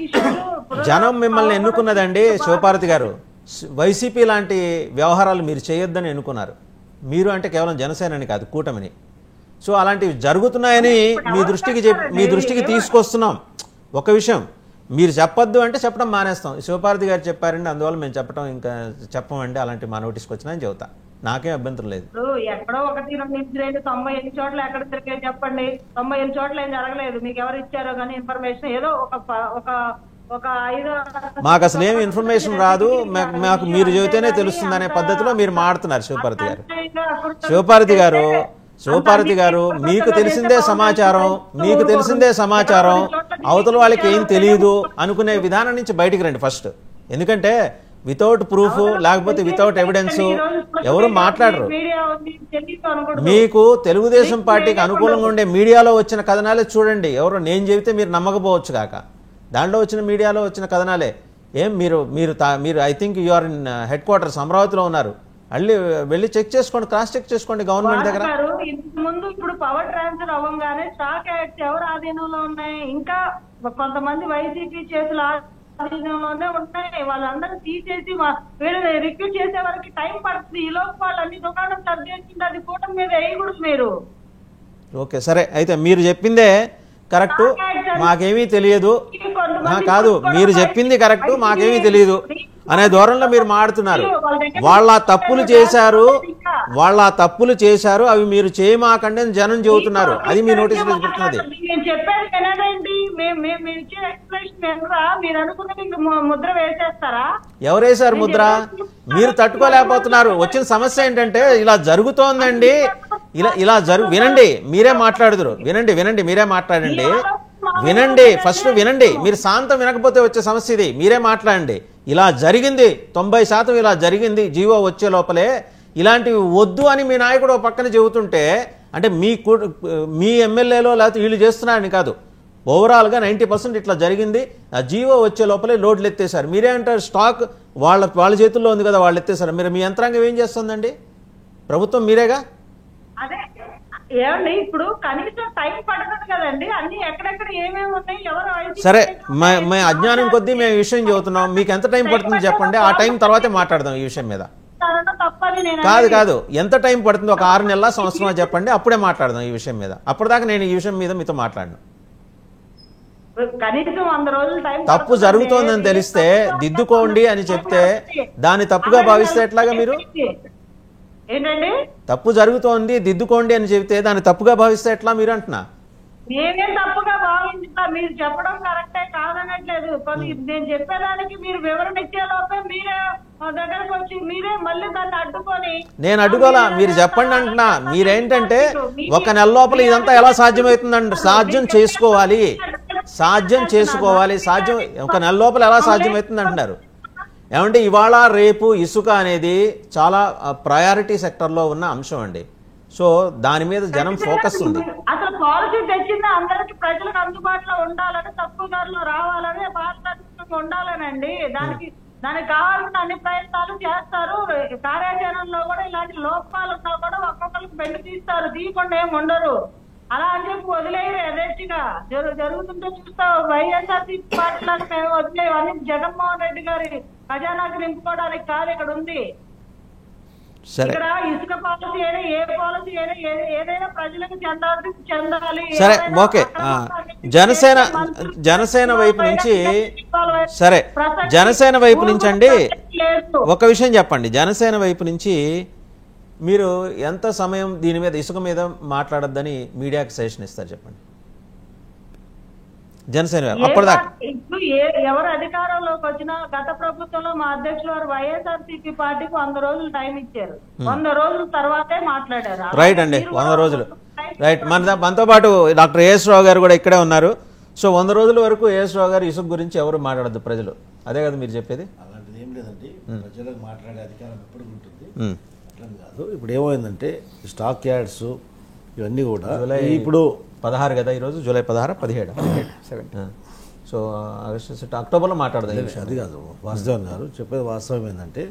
జనం మిమ్మల్ని ఎన్నుకున్నదండి శివపార్వతి గారు. వైసీపీ లాంటి వ్యవహారాలు మీరు చేయొద్దని ఎన్నుకున్నారు. మీరు అంటే కేవలం జనసేనని కాదు, కూటమిని. సో అలాంటివి జరుగుతున్నాయని మీ దృష్టికి తీసుకొస్తున్నాం. ఒక విషయం మీరు చెప్పొద్దు అంటే చెప్పడం మానేస్తాం. శివపార్వతి గారు చెప్పారండి, అందువల్ల మేము చెప్పమండి అలాంటి మా నోటీస్కి వచ్చినా అని చెబుతా. నాకేం అభ్యంతరం లేదు. ఎక్కడో 1-2 98 చోట్ల ఎక్కడ తిరిగే చెప్పండి. 98 చోట్ల ఏం జరగలేదు. మీకు ఎవరు ఇచ్చారో కానీ ఇన్ఫర్మేషన్ ఏదో ఒక 5 మాకు అసలు ఏమి ఇన్ఫర్మేషన్ రాదు, మాకు మీరు చెబితేనే తెలుస్తుంది అనే పద్ధతిలో మీరు మాడుతున్నారు శివపార్వతి గారు. మీకు తెలిసిందే సమాచారం అవతల వాళ్ళకి ఏం తెలియదు అనుకునే విధానం నుంచి బయటికి రండి ఫస్ట్. ఎందుకంటే వితౌట్ ప్రూఫ్ లేకపోతే వితౌట్ ఎవిడెన్స్ ఎవరు మాట్లాడరు. మీకు తెలుగుదేశం పార్టీకి అనుకూలంగా ఉండే మీడియాలో వచ్చిన కథనాలే చూడండి. ఎవరు నేను చెబితే మీరు నమ్మకపోవచ్చు కాక, దాంట్లో వచ్చిన మీడియాలో వచ్చిన కథనాలే. ఏం మీరు మీరు మీరు I think you are in headquarters అమరావతిలో ఉన్నారు, వెళ్ళి చెక్ చేసుకోండి, క్రాస్ చెక్ చేసుకోండి గవర్నమెంట్ దగ్గర. ముందు ఇప్పుడు పవర్ ట్రాన్స్ఫర్ అవ్వగానే స్టాక్ యాక్ట్స్ ఎవరు ఆధీనంలో ఉన్నాయి? ఇంకా కొంతమంది వైసీపీ చేతులు ఆధీనంలోనే ఉన్నాయి. వాళ్ళందరూ తీసేసి వీళ్ళని రిక్రూట్ చేసే వరకు టైం పడుతుంది. ఈ లోపు వాళ్ళు అన్ని దుకాణం సర్దేసింది, అది కూటమి మీద వేయకూడదు మీరు. ఓకే సరే, అయితే మీరు చెప్పిందే కరెక్టు, మాకేమీ తెలియదు. కాదు, మీరు చెప్పింది కరెక్టు, మాకేమీ తెలియదు అనే ధోరణిలో మీరు మాడుతున్నారు. వాళ్ళ తప్పులు చేశారు, అవి మీరు చేయమాకండి అని జనం చెబుతున్నారు. అది మీ నోటీస్ పెడుతున్నది. ఎవరేశారు ముద్ర? మీరు తట్టుకోలేకపోతున్నారు. వచ్చిన సమస్య ఏంటంటే ఇలా జరుగుతోందండి, ఇలా వినండి, మీరే మాట్లాడుదురు. వినండి మీరే మాట్లాడండి. ఫస్ట్ వినండి. మీరు శాంతం వినకపోతే వచ్చే సమస్య ఇది. మీరే మాట్లాడండి. ఇలా జరిగింది, 90% ఇలా జరిగింది. జీవో వచ్చే లోపలే ఇలాంటివి వద్దు అని మీ నాయకుడు పక్కన చెబుతుంటే, అంటే మీ ఎమ్మెల్యేలో లేకపోతే వీళ్ళు చేస్తున్నారని కాదు, ఓవరాల్గా 90% ఇట్లా జరిగింది. ఆ జీవో వచ్చే లోపలే లోడ్లు ఎత్తేసారు. మీరే అంటారు స్టాక్ వాళ్ళ చేతుల్లో ఉంది కదా, వాళ్ళు ఎత్తేసారు. మీ యంత్రాంగం ఏం చేస్తుందండి? ప్రభుత్వం మీరేగా. ఏమండి ఇప్పుడు కనీసం టైం పడుతుంది కదండి, అన్ని ఎక్కడెక్కడ ఏమేమి ఉన్నాయి, ఎవరు. సరే, మేము అజ్ఞానం కొద్దీ మేము ఈ విషయం చెబుతున్నాం. మీకు ఎంత టైం పడుతుంది చెప్పండి, ఆ టైం తర్వాతే మాట్లాడదాం ఈ విషయం మీద. కాదు, ఎంత టైం పడుతుంది, ఒక 6 నెలల సంవత్సరం చెప్పండి, అప్పుడే మాట్లాడదాం ఈ విషయం మీద. అప్పటిదాకా నేను ఈ విషయం మీద మీతో మాట్లాడను. కనీసం 100 రోజులు టైం. తప్పు జరుగుతోందని తెలిస్తే దిద్దుకోండి అని చెప్తే దాన్ని తప్పుగా భావిస్తే ఎట్లాగా? మీరు ఏంటండి తప్పు జరుగుతోంది దిద్దుకోండి అని చెబితే దాన్ని తప్పుగా భావిస్తే ఎట్లా మీరు అంటున్నా? నేనేం తప్పుగా భావించుతా, మీరు చెప్పడం కరెక్టే కాదనట్లేదు. నేను చెప్పేదానికి మీరు వివరణ ఇచ్చే లోపే మీరే దగ్గరకు వచ్చి మీరే మళ్ళీ దాన్ని అడ్డుకొని. నేను అడ్డుకోలా, మీరు చెప్పండి అంటున్నా. మీరేంటంటే ఒక నెల లోపల ఇదంతా ఎలా సాధ్యమవుతుందండి? సాధ్యం చేసుకోవాలి, ఒక నెల లోపల ఎలా సాధ్యమవుతుంది అంటున్నారు. ఏమంటే ఇవాళ రేపు ఇసుక అనేది చాలా ప్రయారిటీ సెక్టర్లో ఉన్న అంశం అండి. సో దాని మీద జనం ఫోకస్ ఉంది. అసలు పాలసీ తెచ్చింది అందరికి ప్రజలకు అందుబాటులో ఉండాలని, తక్కువ ధరలో రావాలని, పారదర్శకంగా ఉండాలనండి. దానికి కావాల్సిన అన్ని ప్రయత్నాలు చేస్తారు. కార్యాచరణలో కూడా ఇలాంటి లోపాలు ఉన్నా కూడా ఒక్కొక్కరికి బెండు తీస్తారు, తీయకుండా ఏమి ఉండరు. అలా అని చెప్పి వదిలేయరు యథేచ్ఛగా. జరుగుతుంటే చూస్తావు. వైఎస్ఆర్సీపీ పార్టీలను మేము వదిలేవు. అన్ని జగన్మోహన్ రెడ్డి గారి ఖజానాకు నింపుకోవడానికి కాదు ఇక్కడ ఉంది. ఇక్కడ ఇసుక పాలసీ అయినా ఏ పాలసీ అయినా ఏదైనా ప్రజలకు చెందాలి. సరే, ఓకే. జనసేన వైపు నుంచి జనసేన వైపు నుంచి అండి ఒక విషయం చెప్పండి. జనసేన వైపు నుంచి మీరు ఎంత సమయం దీని మీద ఇసుక మీద మాట్లాడొద్దని మీడియాకి సజెషన్ ఇస్తారు చెప్పండి. జనసేన అప్పటిదాకా ఇప్పుడు ఎవరు అధికారంలోకి వచ్చినా, గత ప్రభుత్వంలో మా అధ్యక్షులు వారు వైఎస్ఆర్సీపీ పార్టీకి 100 రోజులు టైం ఇచ్చారు. 100 రోజుల తర్వాతే మాట్లాడారు. రైట్ అండి, 100 రోజులు రైట్. మనతో పాటు డాక్టర్ ఏఎస్ రావు గారు కూడా ఇక్కడే ఉన్నారు. సో 100 రోజుల వరకు ఏఎస్ రావు గారు ఇసుక గురించి ఎవరు మాట్లాడద్దు ప్రజలు, అదే కదా మీరు చెప్పేది? అలాంటిది ఏం లేదండి, ప్రజలకు మాట్లాడే అధికారం ఎప్పుడు ఉంటుంది, అట్లా కాదు. ఇప్పుడు ఏమైందంటే స్టాక్ యార్డ్స్ ఇవన్నీ కూడా ఇప్పుడు 16 కదా, ఈరోజు జూలై 16, 17. సో ఆగస్టు అక్టోబర్లో మాట్లాడదాం. అది కాదు వాసుదేవన్ గారు చెప్పేది. వాస్తవం ఏంటంటే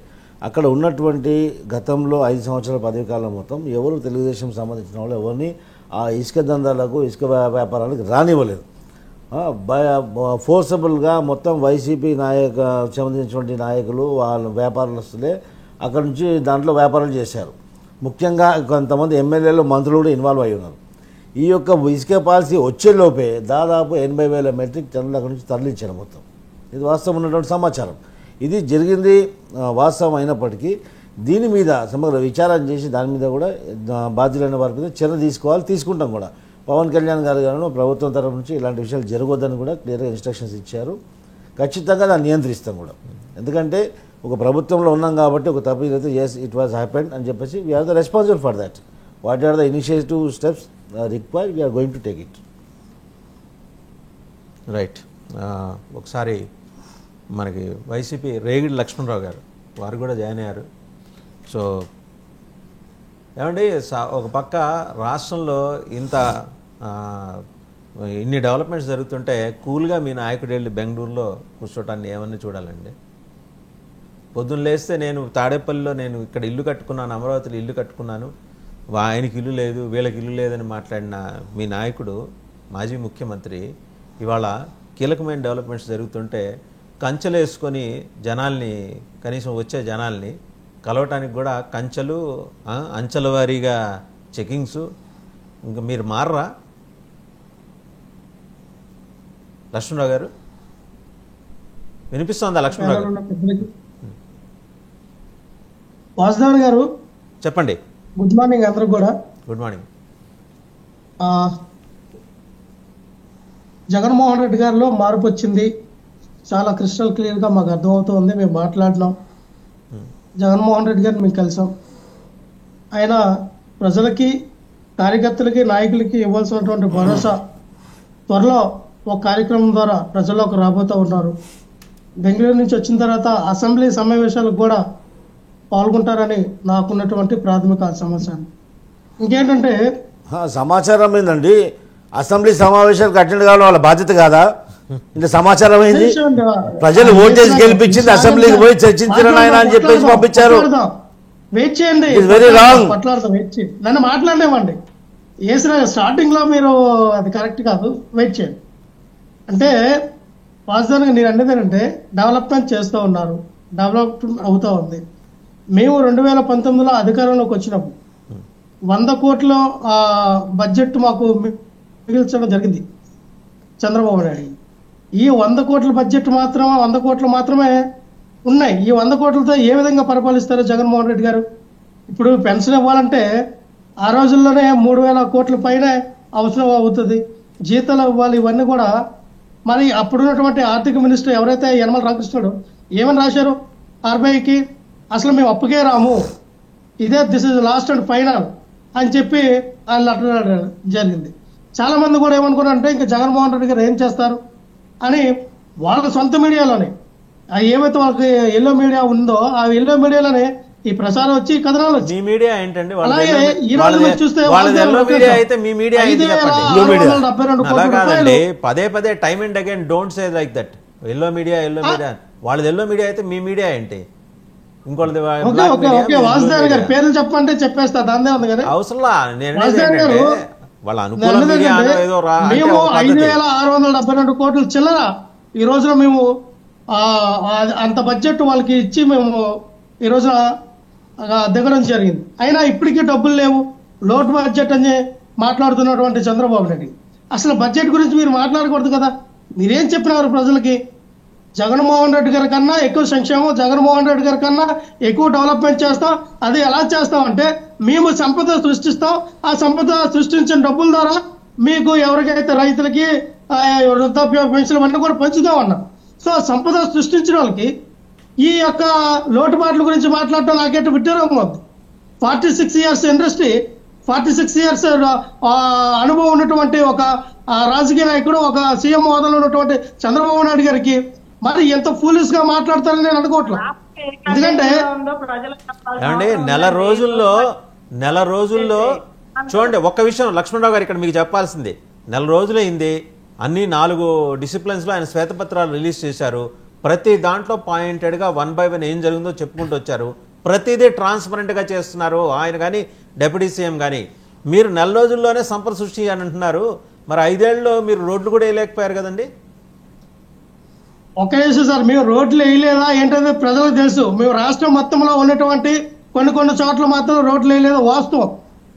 అక్కడ ఉన్నటువంటి గతంలో 5 సంవత్సరాల పదవి కాలం మొత్తం ఎవరు తెలుగుదేశం సంబంధించిన వాళ్ళు ఎవరిని ఆ ఇసుక దందాలకు, ఇసుక వ్యాపారాలకు రానివ్వలేదు. ఫోర్సబుల్గా మొత్తం వైసీపీ సంబంధించినటువంటి నాయకులు వాళ్ళ వ్యాపారస్తులే అక్కడ నుంచి దాంట్లో వ్యాపారాలు చేశారు. ముఖ్యంగా కొంతమంది ఎమ్మెల్యేలు, మంత్రులు కూడా ఇన్వాల్వ్ అయి ఉన్నారు. ఈ యొక్క ఇసుక పాలసీ వచ్చేలోపే దాదాపు 80,000 మెట్రిక్ టన్నుల అక్కడి నుంచి తరలించారు మొత్తం. ఇది వాస్తవం ఉన్నటువంటి సమాచారం. ఇది జరిగింది వాస్తవం అయినప్పటికీ దీని మీద సమగ్ర విచారణ చేసి దాని మీద కూడా బాధ్యులైన వారి మీద చర్య తీసుకోవాలి, తీసుకుంటాం కూడా. పవన్ కళ్యాణ్ గారు ప్రభుత్వం తరఫు నుంచి ఇలాంటి విషయాలు జరగొద్దని కూడా క్లియర్గా ఇన్స్ట్రక్షన్స్ ఇచ్చారు. ఖచ్చితంగా దాన్ని నియంత్రిస్తాం కూడా. ఎందుకంటే ఒక ప్రభుత్వంలో ఉన్నాం కాబట్టి ఒక తప్పు అయితే ఎస్ ఇట్ వాజ్ హ్యాపెండ్ అని చెప్పేసి we are the responsible for that. What are the initiative steps required, we are going to take it. Right. ఒకసారి మనకి వైసీపీ రేగిడి లక్ష్మణరావు గారు వారు కూడా జాయిన్ అయ్యారు. సో ఏమండి ఒక పక్క రాష్ట్రంలో ఇన్ని డెవలప్మెంట్స్ జరుగుతుంటే కూల్గా మీ నాయకుడు వెళ్ళి బెంగళూరులో కూర్చోటాన్ని ఏమన్నా చూడాలండి? పొద్దున్న లేస్తే నేను తాడేపల్లిలో నేను ఇక్కడ ఇల్లు కట్టుకున్నాను, అమరావతిలో ఇల్లు కట్టుకున్నాను, ఆయనకి ఇల్లు లేదు వీళ్ళకి ఇల్లు లేదని మాట్లాడిన మీ నాయకుడు మాజీ ముఖ్యమంత్రి ఇవాళ కీలకమైన డెవలప్మెంట్స్ జరుగుతుంటే కంచెలు వేసుకొని జనాల్ని, కనీసం వచ్చే జనాల్ని కలవటానికి కూడా కంచెలు, అంచెల వారీగా చెకింగ్స్, ఇంకా మీరు మారరా లక్ష్మణరావు గారు? వినిపిస్తోందా లక్ష్మణరావు గారు? వాసుదేవన్ గారు చెప్పండి. గుడ్ మార్నింగ్ అందరూ కూడా. Good morning. జగన్మోహన్ రెడ్డి గారిలో మార్పు వచ్చింది, చాలా క్రిస్టల్ క్లియర్గా మాకు అర్థమవుతుంది. మేము మాట్లాడినాం, జగన్మోహన్ రెడ్డి గారిని మేము కలిసాం. ఆయన ప్రజలకి, కార్యకర్తలకి, నాయకులకి ఇవ్వాల్సినటువంటి భరోసా త్వరలో ఒక కార్యక్రమం ద్వారా ప్రజల్లోకి రాబోతూ ఉన్నారు. బెంగళూరు నుంచి వచ్చిన తర్వాత అసెంబ్లీ సమావేశాలకు కూడా పాల్గొంటారని నాకున్నటువంటి ప్రాథమిక సమాచారం. ఇంకేంటంటే సమాచారం ఏందండి, అసెంబ్లీ సమావేశాలకు అటెండ్ కావడం వాళ్ళ బాధ్యత కాదా? ఇంత సమాచారం అయింది. ప్రజలు ఓటేసి గెలిపించింది, అసెంబ్లీకి పోయి చర్చించిన ఆయన అని చెప్పేసి పంపించారు. వెయిట్ చేయండి, వెరీ రాంగ్. మాట్లాడదాం, వెయిట్ చేయండి. నన్ను మాట్లాడలేమండి. స్టార్టింగ్ లో మీరు అది కరెక్ట్ కాదు, వెయిట్ చేయండి. అంటే వాస్తవానికి నేను అనేది ఏంటంటే డెవలప్మెంట్ చేస్తూ ఉన్నారు, డెవలప్మెంట్ అవుతూ ఉంది. మేము 2019లో అధికారంలోకి వచ్చినప్పుడు 100 కోట్ల బడ్జెట్ మాకు మిగిల్చడం జరిగింది చంద్రబాబు నాయుడు. ఈ 100 కోట్ల బడ్జెట్ 100 కోట్లు మాత్రమే ఉన్నాయి. ఈ 100 కోట్లతో ఏ విధంగా పరిపాలిస్తారు జగన్మోహన్ రెడ్డి గారు? ఇప్పుడు పెన్షన్ ఇవ్వాలంటే ఆ రోజుల్లోనే 3000 కోట్ల పైన అవసరం అవుతుంది. జీతాలు ఇవ్వాలి, ఇవన్నీ కూడా. మరి అప్పుడున్నటువంటి ఆర్థిక మినిస్టర్ ఎవరైతే యనమల రామకృష్ణుడు ఏమని రాశారు ఆర్బీఐకి? అసలు మేము అప్పుకే రాము, ఇదే this is last and final అని చెప్పి ఆయన లెటర్ జరిగింది. చాలా మంది కూడా ఏమనుకున్నారంటే ఇంకా జగన్మోహన్ రెడ్డి గారు ఏం చేస్తారు అని వాళ్ళ సొంత మీడియాలోనే ఏమైతే వాళ్ళకి ఎల్లో మీడియా ఉందో ఆ ఎల్లో మీడియాలోనే ఈ ప్రసారం వచ్చి కథనాలు వచ్చి మీ మీడియా ఏంటండి? అలాగే ఈ రోజు మీరు చూస్తే అయితే మీ మీడియా కాదండి. పదే time and again don't say like that. Yellow media వాళ్ళది ఎల్లో మీడియా అయితే మీ మీడియా ఏంటి? ఇంకోటి వాసుదేవ్ గారి పేర్లు చెప్పంటే చెప్పేస్తా, దాందే ఉంది కదా అవసరంలా. వాళ్ళ అనుకూల మేము 5672 కోట్ల చిల్లర ఈ రోజున మేము అంత బడ్జెట్ వాళ్ళకి ఇచ్చి మేము ఈ రోజున దిగడం జరిగింది. అయినా ఇప్పటికీ డబ్బులు లేవు, లోటు బడ్జెట్ అని మాట్లాడుతున్నటువంటి చంద్రబాబు నాయుడు అసలు బడ్జెట్ గురించి మీరు మాట్లాడకూడదు కదా. మీరేం చెప్పినారు ప్రజలకి? జగన్మోహన్ రెడ్డి గారి కన్నా ఎక్కువ సంక్షేమం, జగన్మోహన్ రెడ్డి గారి కన్నా ఎక్కువ డెవలప్మెంట్ చేస్తాం. అది ఎలా చేస్తాం అంటే మేము సంపద సృష్టిస్తాం, ఆ సంపద సృష్టించిన డబ్బుల ద్వారా మీకు ఎవరికైతే రైతులకి వృద్ధాప్య పెన్షన్ అన్నీ కూడా పంచుతాం అన్నాం. సో సంపద సృష్టించిన వాళ్ళకి ఈ యొక్క లోటుబాట్ల గురించి మాట్లాడటం నాకేంటి విడ్డూరం ఉంది. 46 ఇయర్స్ ఇండస్ట్రీ, 46 ఇయర్స్ అనుభవం ఉన్నటువంటి ఒక రాజకీయ నాయకుడు, ఒక సీఎం హోదాలో ఉన్నటువంటి చంద్రబాబు నాయుడు గారికి మరి ఎంత ఫూలిష్ గా మాట్లాడతారని నేను అనుకోవట్లేదు. ఎందుకంటే నెల రోజుల్లో చూడండి ఒక్క విషయం లక్ష్మణరావు గారు ఇక్కడ మీకు చెప్పాల్సింది. నెల రోజులైంది, అన్ని 4 డిసిప్లిన్స్ లో ఆయన శ్వేతపత్రాలు రిలీజ్ చేశారు. ప్రతి దాంట్లో పాయింటెడ్గా 1 by 1 ఏం జరిగిందో చెప్పుకుంటూ వచ్చారు. ప్రతిదీ ట్రాన్స్పరెంట్గా చేస్తున్నారు ఆయన కానీ డిప్యూటీ సీఎం కానీ. మీరు నెల రోజుల్లోనే సంపద సృష్టి అని అంటున్నారు, మరి 5 ఏళ్ళలో మీరు రోడ్లు కూడా వేయలేకపోయారు కదండి? ఒకే సార్, మేము రోడ్లు వేయలేదా ఏంటంటే ప్రజలకు తెలుసు. మేము రాష్ట్రం మొత్తంలో ఉన్నటువంటి కొన్ని చోట్ల మాత్రం రోడ్లు వేయలేదు వాస్తవం.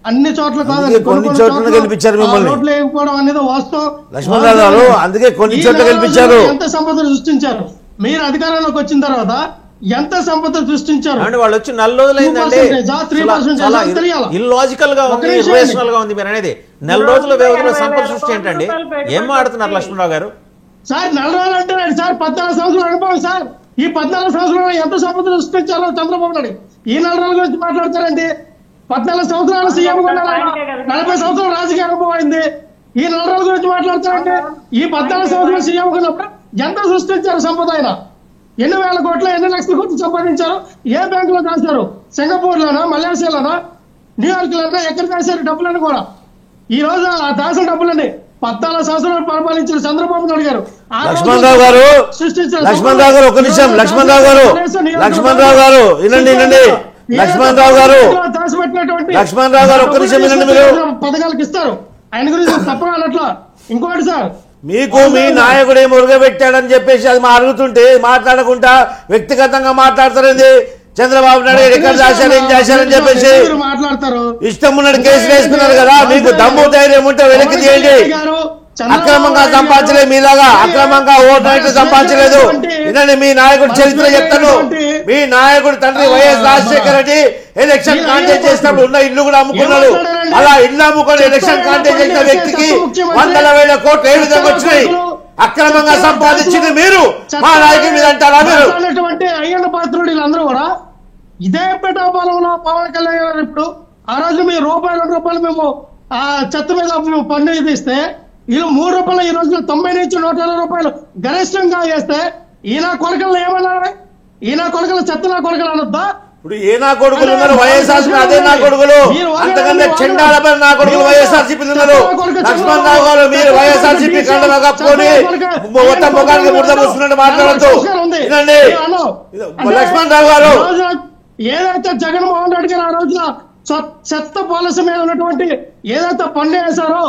అన్ని చోట్ల కాదండి, కొన్ని చోట్ల గెలిపించారు మిమ్మల్ని. రోడ్లు వేయకపోవడం అనేది వాస్తవం. లక్ష్మణరావు అందుకే కొన్ని చోట్ల గెలిపించారు. ఎంత సంపద సృష్టించారు మీరు అధికారంలోకి వచ్చిన తర్వాత? ఎంత సంపద సృష్టించారు? వాళ్ళు వచ్చి 4 రోజులైందండి. ఇల్లాజికల్ గా ఉంది, ఇర్రేషనల్ గా ఉంది మీరు అనేది. 4 రోజుల వ్యవధిలో సంపద సృష్టి ఏంటండి? ఏం మాడుతున్నారు లక్ష్మణరావు గారు? సార్ 4 రోజులు అంటున్నాడు సార్, 14 సంవత్సరాలు అనుభవం సార్. ఈ 14 సంవత్సరాలు ఎంత సంపద సృష్టించారో చంద్రబాబు నాయుడు ఈ 4 రోజుల గురించి మాట్లాడతారండి. 14 సంవత్సరాలు సీఎం 40 సంవత్సరాలు రాజకీయ అనుభవం అయింది. ఈ 4 రోజుల గురించి మాట్లాడతారంటే ఈ 14 సంవత్సరాలు సీఎం ఉన్నప్పుడు ఎంత సృష్టించారు సంపద ఆయన? ఎన్ని వేల కోట్ల ఎన్ని లక్షల కోట్లు సంపాదించారు? ఏ బ్యాంకులో దాచారు? సింగపూర్లోనా, మలేషియాలోనా, న్యూయార్క్లోనా, ఎక్కడ దాచారు డబ్బులని కూడా? ఈ రోజు ఆ దాచిన డబ్బులని 14 సంవత్సరాలు పరిపాలించిన చంద్రబాబు నాయుడు గారు లక్ష్మణరావు గారు ఒక నిమిషం, లక్ష్మణరావు గారు వినండి, లక్ష్మణరావు గారు ఒక్క నిమిషం వినండి. మీరు పథకాలకు ఇస్తారు, ఆయన గురించి తప్పనట్లా. ఇంకోటి సార్, మీకు మీ నాయకుడు ఏం ఉరగబెట్టాడని చెప్పేసి అది అడుగుతుంటే మాట్లాడకుండా వ్యక్తిగతంగా మాట్లాడతారండి. చంద్రబాబు నాయుడు ఎక్కడ చేశారు, ఏం చేశారని చెప్పేసి మాట్లాడతారు. ఇష్టం ఉన్నట్టు కేసులు వేసుకున్నారు కదా. మీకు దమ్ము ధైర్యం ఉంటే వెనక్కి తీయండి. అక్రమంగా సంపాదించలేదు, మీలాగా అక్రమంగా ఓటు నైట్ సంపాదించలేదు. వినండి, మీ నాయకుడు చరిత్ర చెప్తాను. మీ నాయకుడు తండ్రి YS Rajasekhara Reddy election contest చేసినప్పుడు ఉన్న ఇల్లు కూడా అమ్ముకున్నాడు. అలా ఇల్లు అమ్ముకొని ఎలక్షన్ కాంటెస్ట్ చేసిన వ్యక్తికి 100,000 కోట్లు ఏ విధంగా వచ్చినాయి? అక్రమంగా సంపాదించింది మీరు, మా నాయకుడి మీద అంటారా మీరు? అయ్యన్న పాత్రుడు వీళ్ళందరూ కూడా ఇదే పిఠాపాలెంలో పవన్ కళ్యాణ్ గారు ఇప్పుడు ఆ రోజు మీరు ₹2 మేము ఆ చెత్త మీద మేము పన్ను విధిస్తే వీళ్ళు ₹3 ఈ రోజు 90 నుంచి ₹120 గరిష్టంగా వేస్తే ఈయన కొడుకులను ఏమన్నారు? ఈయన కొడుకులు చెత్త నా కొడుకులు అనొద్దా? ఇప్పుడు ఏ నా కొడుకులు ఉన్నారు? వైఎస్ఆర్సీపీ అదే నా కొడుకులు, అంతకంటే చెండాలపై నా కొడుకులు వైఎస్ఆర్సీపీ ఉన్నారు. లక్ష్మణరావు గారు మీరు వైఎస్ఆర్సీపీ కండగా కప్పుకొని మొత్తం ముఖానికి ముద్ద పూసుకున్నట్టు మాట్లాడద్దు. వినండి లక్ష్మణరావు గారు, ఏదైతే జగన్మోహన్ రెడ్డి గారు ఆ రోజున చెత్త పాలసీ మీద ఉన్నటువంటి ఏదైతే పన్ను వేశారో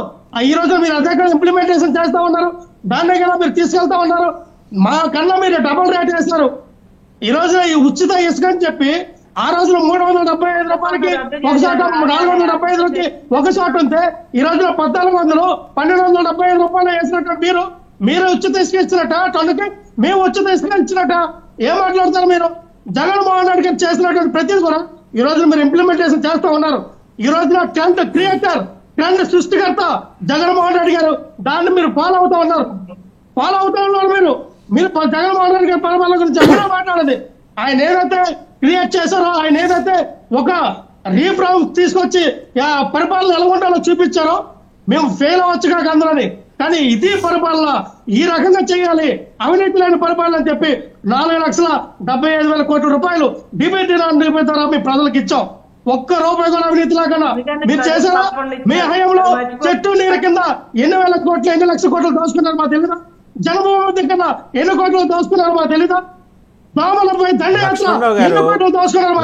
ఈ రోజు మీరు అదే ఇంప్లిమెంటేషన్ చేస్తా ఉన్నారు. దాన్ని కూడా మీరు తీసుకెళ్తా ఉన్నారు. మా కన్నా మీరు డబుల్ రేట్ వేస్తారు. ఈ రోజున ఈ ఉచిత ఇసుక అని చెప్పి ఆ రోజున ₹375కి ఒక షాట్, ₹475కి ఒక షాట్ ఉంటే ఈ రోజున 1400, ₹1,275 వేసినట్టు మీరు ఉచిత ఇసుక ఇచ్చినట్ట టన్నుకి, మేము ఉచిత ఇసుక ఇచ్చినట్ట. ఏం మాట్లాడతారు మీరు? జగన్మోహన్ రెడ్డి గారు చేసినటువంటి ప్రతిదీ కూడా ఈ రోజు మీరు ఇంప్లిమెంటేషన్ చేస్తూ ఉన్నారు. ఈ రోజున ట్రెండ్ క్రియేటర్, ట్రెండ్ సృష్టికర్త జగన్మోహన్ రెడ్డి గారు. దాన్ని మీరు ఫాలో అవుతా ఉన్నారు. మీరు జగన్మోహన్ రెడ్డి గారి పరిపాలన గురించి ఎప్పుడో మాట్లాడండి. ఆయన ఏదైతే క్రియేట్ చేశారో, ఆయన ఏదైతే ఒక రీఫార్మ్ తీసుకొచ్చి పరిపాలన ఎలా ఉండాలో చూపించారో మేము ఫెయిల్ అవ్వచ్చు కాక అందరని. కానీ ఇది పరిపాలన, ఈ రకంగా చేయాలి, అవినీతి లేని పరిపాలన అని చెప్పి ₹4,75,000 కోట్ల డిబిటీ ద్వారా మీ ప్రజలకు ఇచ్చాం. ₹1 కూడా అవినీతి లేకుండా మీరు చేశారా? మీ హయాంలో చెట్టు నీరు కింద ఎన్ని వేల కోట్లు, ఎన్ని లక్షల కోట్లు దోచుకున్నారు మా తెలీదా? జనభూమి కింద ఎన్ని కోట్లు దోచుకున్నారు మా తెలీదా?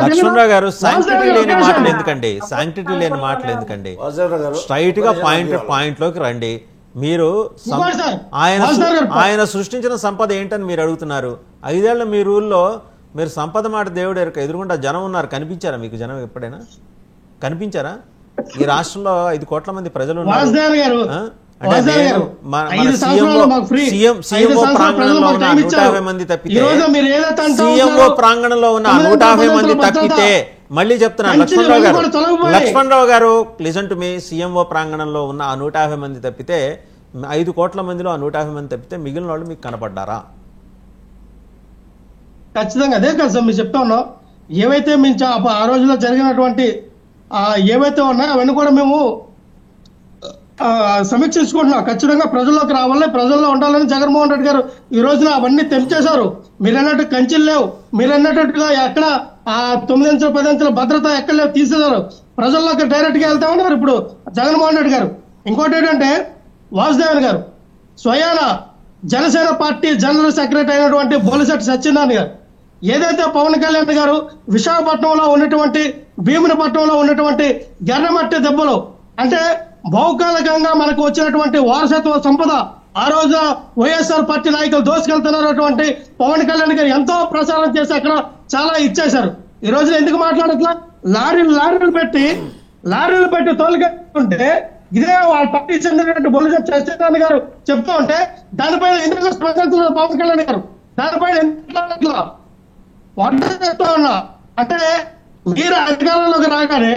లక్ష్మణరావు గారు శాంక్టిటీ లేని మాటలు ఎందుకండి? శాంక్టిటీ లేని మాటలు ఎందుకండి? స్ట్రైట్ గా పాయింట్ లోకి రండి. మీరు ఆయన సృష్టించిన సంపద ఏంటని మీరు అడుగుతున్నారు. 5 ఏళ్ల మీ రూల్లో మీరు సంపద మాట దేవుడు ఎదురుగుండా జనం ఉన్నారు. కనిపించారా మీకు? జనం ఎప్పుడైనా కనిపించారా? ఈ రాష్ట్రంలో 5 కోట్ల మంది ప్రజలు ఉన్నారు. సీఎంఓ ప్రాంగణంలో ఉన్న 150 మంది తప్పితే, సీఎంఓ ప్రాంగణంలో ఉన్న 150 మంది తప్పితే, మళ్ళీ చెప్తున్నాను లక్ష్మణరావు గారు లిజన్ టు మీ, సీఎంఓ ప్రాంగణంలో ఉన్న 150 మంది తప్పితే, 5 కోట్ల మందిలో 150 మంది తప్పితే మిగిలిన వాళ్ళు మీకు కనపడ్డారా? ఖచ్చితంగా అదే కదా సార్ మీరు చెప్తా ఉన్నాం. ఏవైతే మేము ఆ రోజుల్లో జరిగినటువంటి ఏవైతే ఉన్నాయో అవన్నీ కూడా మేము సమీక్షించుకుంటున్నాం. ఖచ్చితంగా ప్రజల్లోకి రావాలని, ప్రజల్లో ఉండాలని జగన్మోహన్ రెడ్డి గారు ఈ రోజున అవన్నీ తెంచేశారు. మీరు అన్నట్టు కంచెలు లేవు, మీరు అన్నట్టుగా ఎక్కడ 9 అంచెల 10 అంచెల భద్రత ఎక్కడ లేవు, తీసేశారు. ప్రజల్లోకి డైరెక్ట్ గా వెళ్తా ఉన్నారు ఇప్పుడు జగన్మోహన్ రెడ్డి గారు. ఇంకోటి ఏంటంటే వాసుదేవన్ గారు స్వయాన జనసేన పార్టీ జనరల్ సెక్రటరీ అయినటువంటి బొలిశెట్టి సత్యనారాయణ గారు ఏదైతే పవన్ కళ్యాణ్ గారు విశాఖపట్నంలో ఉన్నటువంటి, భీమునిపట్నంలో ఉన్నటువంటి గెర్రమట్టి దెబ్బలు అంటే భౌగోళికంగా మనకు వచ్చినటువంటి వారసత్వ సంపద ఆ రోజు వైఎస్ఆర్ పార్టీ నాయకులు దోసుకెళ్తున్నటువంటి పవన్ కళ్యాణ్ గారు ఎంతో ప్రచారం చేసి అక్కడ చాలా ఇచ్చేశారు. ఈ రోజున ఎందుకు మాట్లాడట్లా? లారీలు పెట్టి తోలుకెళ్తుంటే ఇదే వాళ్ళ పార్టీ చెందినటువంటి బొలిశెట్టి సత్యనారాయణ గారు చెప్తూ ఉంటే దానిపైన ఎందుకు ప్రకటిస్తున్నారు పవన్ కళ్యాణ్ గారు? దానిపైన ఎందుకు వంట చెప్తా ఉన్నా అంటే మీరు అధికారంలోకి రాగానే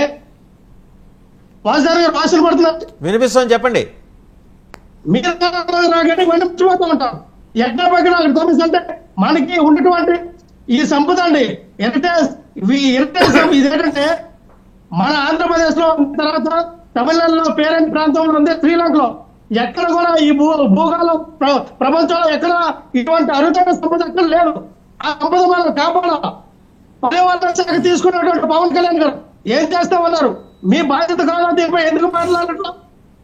వాసుదేవ్ గారు వాసులు పడుతున్నారు. వినిపిస్తుంది, చెప్పండి. మీరు రాగానే మర్చిపోతూ ఉంటాం. ఎక్కడ పక్కన అక్కడ తోమిస్తుంటే మనకి ఉన్నటువంటి ఈ సంపద అండి హెరిటేజ్ ఇదేంటంటే మన ఆంధ్రప్రదేశ్ లో తర్వాత తమిళనాడులో పేరెంట్ ప్రాంతంలో ఉంది, శ్రీలంకలో ఎక్కడ కూడా ఈ భూగోళం ప్రపంచంలో ఎక్కడ ఇటువంటి అరుదైన సంపద ఎక్కడ లేదు. ఆ సంపద మనం కాపాడాలా. పర్యావరణ శాఖ తీసుకున్నటువంటి పవన్ కళ్యాణ్ గారు ఏం చేస్తామన్నారు? మీ బాధ్యత కాదా దీనిపై ఎందుకు మాట్లాడట్లా?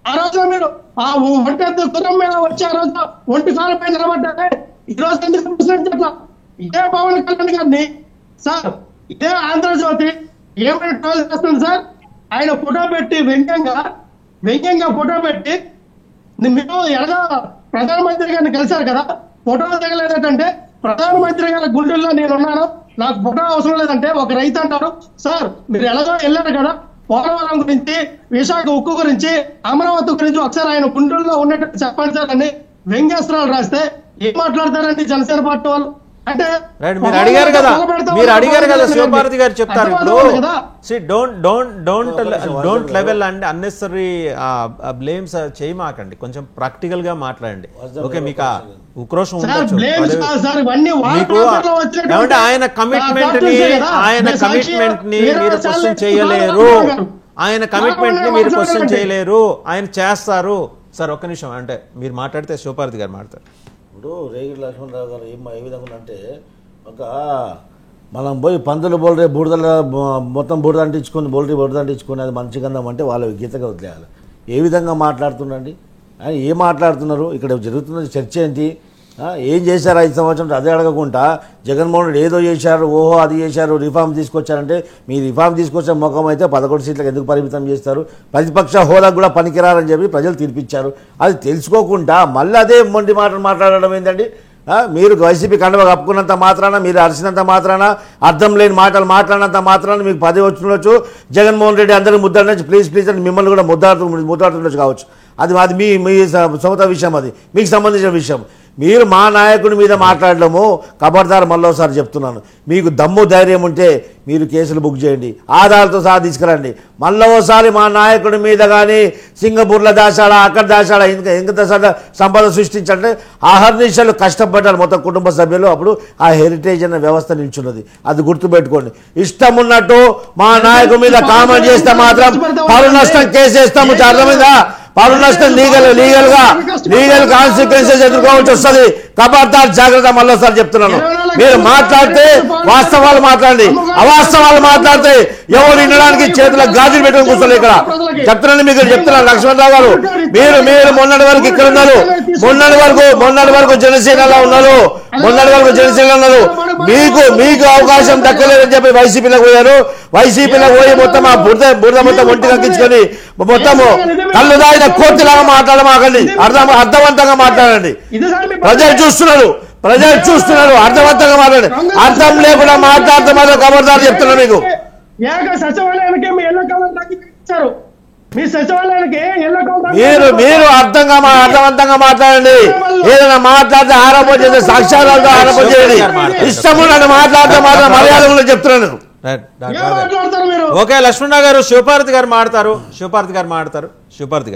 ఆ రోజు మీరు ఆ ఒంటి కులం మీద వచ్చి ఆ రోజు ఒంటి కాలపై నిలబడ్డారే, ఈ రోజు ఎందుకు ప్రశ్నించట్లా? ఇదే పవన్ కళ్యాణ్ గారిని సార్, ఇదే ఆంధ్రజ్యోతి ఏమైనా ట్రోల్ చేస్తుంది సార్. ఆయన ఫోటో పెట్టి వ్యంగ్యంగా ఫోటో పెట్టి మీరు ఎలాగా ప్రధానమంత్రి గారిని కలిశారు కదా, ఫోటో దిగలేదంటే ప్రధానమంత్రి గారి గుండెల్లో నేనున్నాను, నాకు ఫోటో అవసరం లేదంటే ఒక రైతు అంటారు సార్ మీరు ఎలాగో వెళ్ళారు కదా పోలవరం గురించి, విశాఖ ఉక్కు గురించి, అమరావతి గురించి ఒకసారి ఆయన గుండెల్లో ఉన్నట్టు చెప్పండి సార్ అని వ్యంగ్యాస్త్రాలు రాస్తే ఏం మాట్లాడతారండి జనసేన పార్టీ వాళ్ళు? అంటే మీరు అడిగారు కదా శివభారతి గారు చెప్తారు ఇప్పుడు. Don't level and unnecessary blames చేయమాకండి, కొంచెం ప్రాక్టికల్ గా మాట్లాడండి. ఓకే, మీకు ఆ ఉక్రోషం ఉండొచ్చు, మీకు ఏమంటే ఆయన కమిట్మెంట్ ని మీరు క్వశ్చన్ చేయలేరు, ఆయన కమిట్మెంట్ ని మీరు క్వశ్చన్ చేయలేరు, ఆయన చేస్తారు. సార్ ఒక్క నిమిషం, అంటే మీరు మాట్లాడితే శివభారతి గారు మాట్లాడతారు. ఇప్పుడు రేగిడి లక్ష్మణరావు గారు ఏ విధంగా అంటే ఒక మనం పోయి పందులు బోల్రే బూడిదల మొత్తం బూడిద అంటించుకొని బూడిద అంటించుకొని అది మంచి గంధం అంటే వాళ్ళ గీతగా వదిలేయాలి. ఏ విధంగా మాట్లాడుతున్నాండి ఆయన? ఏం మాట్లాడుతున్నారు? ఇక్కడ జరుగుతున్న చర్చ ఏంటి? ఏం చేశారు 5 సంవత్సరాలు? అదే అడగకుండా జగన్మోహన్ రెడ్డి ఏదో చేశారు, ఓహో అది చేశారు, రిఫార్మ్ తీసుకొచ్చారంటే మీ రిఫార్మ్ తీసుకొచ్చే ముఖం అయితే 11 సీట్లకు ఎందుకు పరిమితం చేస్తారు? ప్రతిపక్ష హోదాకు కూడా పనికిరారని చెప్పి ప్రజలు తీర్పిచ్చారు. అది తెలుసుకోకుండా మళ్ళీ అదే మొండి మాటలు మాట్లాడడం ఏంటండి? మీరు వైసీపీ కండవ కప్పుకున్నంత మాత్రాన, మీరు అరిచినంత మాత్రాన, అర్థం లేని మాటలు మాట్లాడినంత మాత్రాన మీకు 10 వచ్చినవచ్చు. జగన్మోహన్ రెడ్డి అందరూ ముద్దాడచ్చు, ప్లీజ్ అని మిమ్మల్ని కూడా ముద్దాడుతుండొచ్చు కావచ్చు. అది మీ సొంత విషయం, అది మీకు సంబంధించిన విషయం. మీరు మా నాయకుడి మీద మాట్లాడలేము. ఖబర్దార్ మళ్ళోసారి చెప్తున్నాను, మీకు దమ్ము ధైర్యం ఉంటే మీరు కేసులు బుక్ చేయండి, ఆధారాలతో సహా తీసుకురండి. మళ్ళోసారి మా నాయకుడి మీద కానీ సింగపూర్లో దాచాడా, అక్కడ దాచాడా, ఇంకా సంపద సృష్టించాలంటే అహర్నిశలు కష్టపడ్డారు మొత్తం కుటుంబ సభ్యులు. అప్పుడు ఆ హెరిటేజ్ అనే వ్యవస్థ నిల్చున్నది, అది గుర్తుపెట్టుకోండి. ఇష్టం ఉన్నట్టు మా నాయకుడి మీద కామెంట్ చేస్తే మాత్రం పరు నష్టం కేసేస్తాము. అర్థమైందా? పరు నష్టం లీగల్ కాన్సిక్వెన్సెస్ ఎదుర్కోవాల్సి వస్తుంది. ఖబర్దార్ జాగ్రత్త. మళ్ళీసారి చెప్తున్నాను, మీరు మాట్లాడితే వాస్తవాలు మాట్లాడండి, అవాస్తవాలు మాట్లాడితే ఎవరు వినడానికి చేతుల గాజులు పెట్టుకుని కూర్చోలేదు. ఇక్కడ చెప్తున్నాను, మీకు చెప్తున్నాను లక్ష్మణరావు గారు, మీరు మొన్నటి వరకు ఇక్కడ ఉన్నారు, మొన్నటి వరకు జనసేనలో ఉన్నారు, మీకు అవకాశం దక్కలేదని చెప్పి వైసీపీలోకి పోయారు. వైసీపీలోకి పోయి మొత్తం ఆ బురద మొత్తం ఒంటి కక్కించుకొని మొత్తము కళ్ళు దాగిన కోర్టులాగా మాట్లాడమాకండి, అర్థవంతంగా మాట్లాడండి. ప్రజలు చూస్తున్నారు, అర్థవంతంగా మాట్లాడండి. అర్థం లేకుండా మాట్లాడితే మాత్రం ఖబర్దార్ చెప్తున్నారు మీకు. మీరు అర్థవంతంగా మాట్లాడండి. ఏదైనా మాట్లాడితే ఆరోపణ చేస్తే సాక్ష్యాలతో ఆరోపణ చేయండి. ఇష్టం ఉన్నట్టు మాట్లాడితే మాత్రం మర్యాద చెప్తున్నాను. ఓకే, లక్ష్మణరావు గారు శివభారతి గారు మాట్లాడతారు. శివభారతి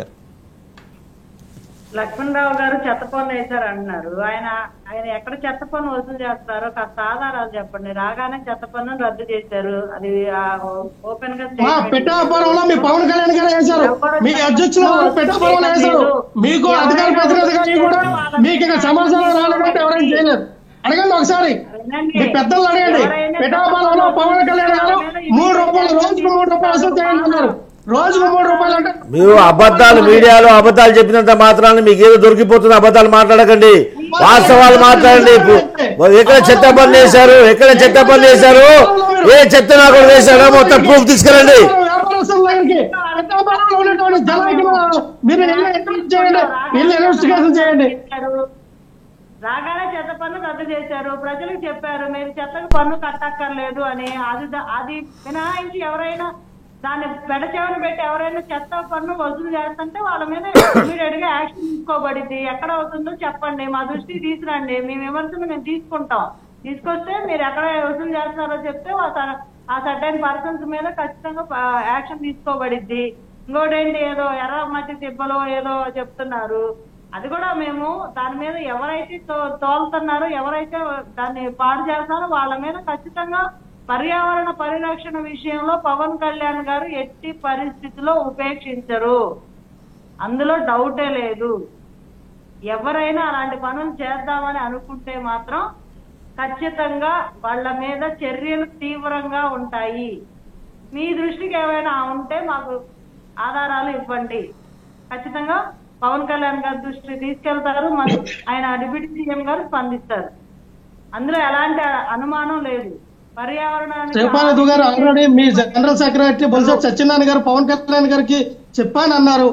గారు లక్ష్మణరావు గారు చెత్త పన్ను వేశారు అంటున్నారు. ఆయన ఎక్కడ చెత్త పన్ను వసూలు చేస్తారో కాస్త ఆధారాలు చెప్పండి. రాగానే చెత్త పన్ను రద్దు చేశారు, అది ఓపెన్ గా పిఠాపురంలో మీ పవన్ కళ్యాణ్ గారు వేశారు, మీ అధ్యక్షులు పిఠాపురంలో వేశారు. మీకు అధికార ప్రతినిధిగా కూడా మీకు ఇక సమాచారం రాలేదంటే ఎవరైనా చేయలేదు. అడగండి ఒకసారి, మీ పెద్దలు అడగండి. పిఠాపురంలో పవన్ కళ్యాణ్ గారు 3 రూపాయలు రోజుకు 3 రూపాయలు వసూలు చేయాలన్నారు. రోజుకు 3 రూపాయలు అంటే మీరు అబద్ధాలు మీడియాలో అబద్ధాలు చెప్పినంత మాత్రాన్ని మీకు ఏదో దొరికిపోతుంది. అబద్ధాలు మాట్లాడకండి, వాస్తవాలు మాట్లాడండి. ఎక్కడ చెత్త పని చేశారు, ఏ చెత్త నాకు వేశారో మొత్తం ప్రూఫ్ తీసుకురండి. రాగానే చెత్త పన్ను రద్దు చేశారు, ప్రజలకు చెప్పారు మీరు చెత్తకు పన్ను కట్టక్కర్లేదు అని. అది మినహాయించి ఎవరైనా దాన్ని పెడచెవన పెట్టి ఎవరైనా చెత్త పన్ను వసూలు చేస్తుంటే వాళ్ళ మీద ఇమీడియట్ గా యాక్షన్ తీసుకోబడింది. ఎక్కడ అవుతుందో చెప్పండి, మా దృష్టికి తీసుకురండి, మీ విమర్శను మేము తీసుకొస్తే మీరు ఎక్కడ వసూలు చేస్తారో చెప్తే ఆ సర్టైన్ పర్సన్స్ మీద ఖచ్చితంగా యాక్షన్ తీసుకోబడిద్ది. ఇంకోటేంటి, ఏదో ఎర్ర మట్టి తిబ్బలో ఏదో చెప్తున్నారు, అది కూడా మేము దాని మీద ఎవరైతే తోలుతున్నారో, ఎవరైతే దాన్ని పాడు చేస్తారో వాళ్ళ మీద ఖచ్చితంగా పర్యావరణ పరిరక్షణ విషయంలో పవన్ కళ్యాణ్ గారు ఎట్టి పరిస్థితిలో ఉపేక్షించరు, అందులో డౌటే లేదు. ఎవరైనా అలాంటి పనులు చేద్దామని అనుకుంటే మాత్రం ఖచ్చితంగా వాళ్ళ మీద చర్యలు తీవ్రంగా ఉంటాయి. మీ దృష్టికి ఏమైనా ఉంటే మాకు ఆధారాలు ఇవ్వండి. ఖచ్చితంగా పవన్ కళ్యాణ్ గారి దృష్టికి తీసుకెళ్తారు, మరి ఆయన డిప్యూటీ సీఎం గారు స్పందిస్తారు. అందులో ఎలాంటి అనుమానం లేదు. శ్రీపాద్ గారు ఆల్రెడీ మీ జనరల్ సెక్రటరీ బొత్స సత్యనారాయణ గారు పవన్ కళ్యాణ్ గారికి చెప్పానన్నారు,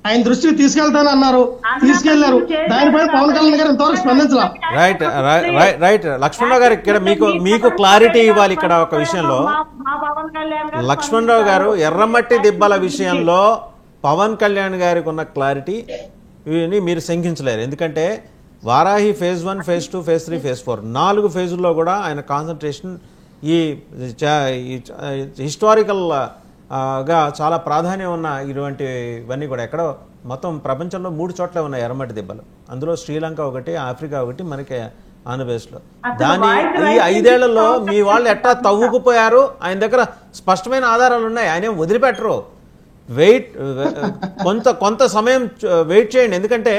ఆయన దృష్టికి తీసుకెళ్తానన్నారు, తీసుకెళ్లారు. దానిపైన పవన్ కళ్యాణ్ గారు ఇంతవరకు స్పందించాల. రైట్ లక్ష్మణరావు గారు, ఇక్కడ మీకు క్లారిటీ ఇవ్వాలి. ఇక్కడ ఒక విషయంలో లక్ష్మణరావు గారు ఎర్రమట్టి దిబ్బల విషయంలో పవన్ కళ్యాణ్ గారికి ఉన్న క్లారిటీ మీరు శంకించలేరు. ఎందుకంటే Varahi phase 1, phase 2, phase 3, phase 4 4 ఫేజుల్లో కూడా ఆయన కాన్సన్ట్రేషన్ ఈ హిస్టారికల్ గా చాలా ప్రాధాన్యం ఉన్న ఇవన్నీ కూడా ఎక్కడో మొత్తం ప్రపంచంలో 3 చోట్ల ఉన్నాయి ఎర్రమట్టి దిబ్బలు. అందులో శ్రీలంక ఒకటి, ఆఫ్రికా ఒకటి, మనకి ఆంధ్రప్రదేశ్లో. దాని ఈ 5 ఏళ్లలో మీ వాళ్ళు ఎట్టా తవ్వుకుపోయారు, ఆయన దగ్గర స్పష్టమైన ఆధారాలు ఉన్నాయి. ఆయన వదిలిపెట్టరు. కొంత సమయం వెయిట్ చేయండి. ఎందుకంటే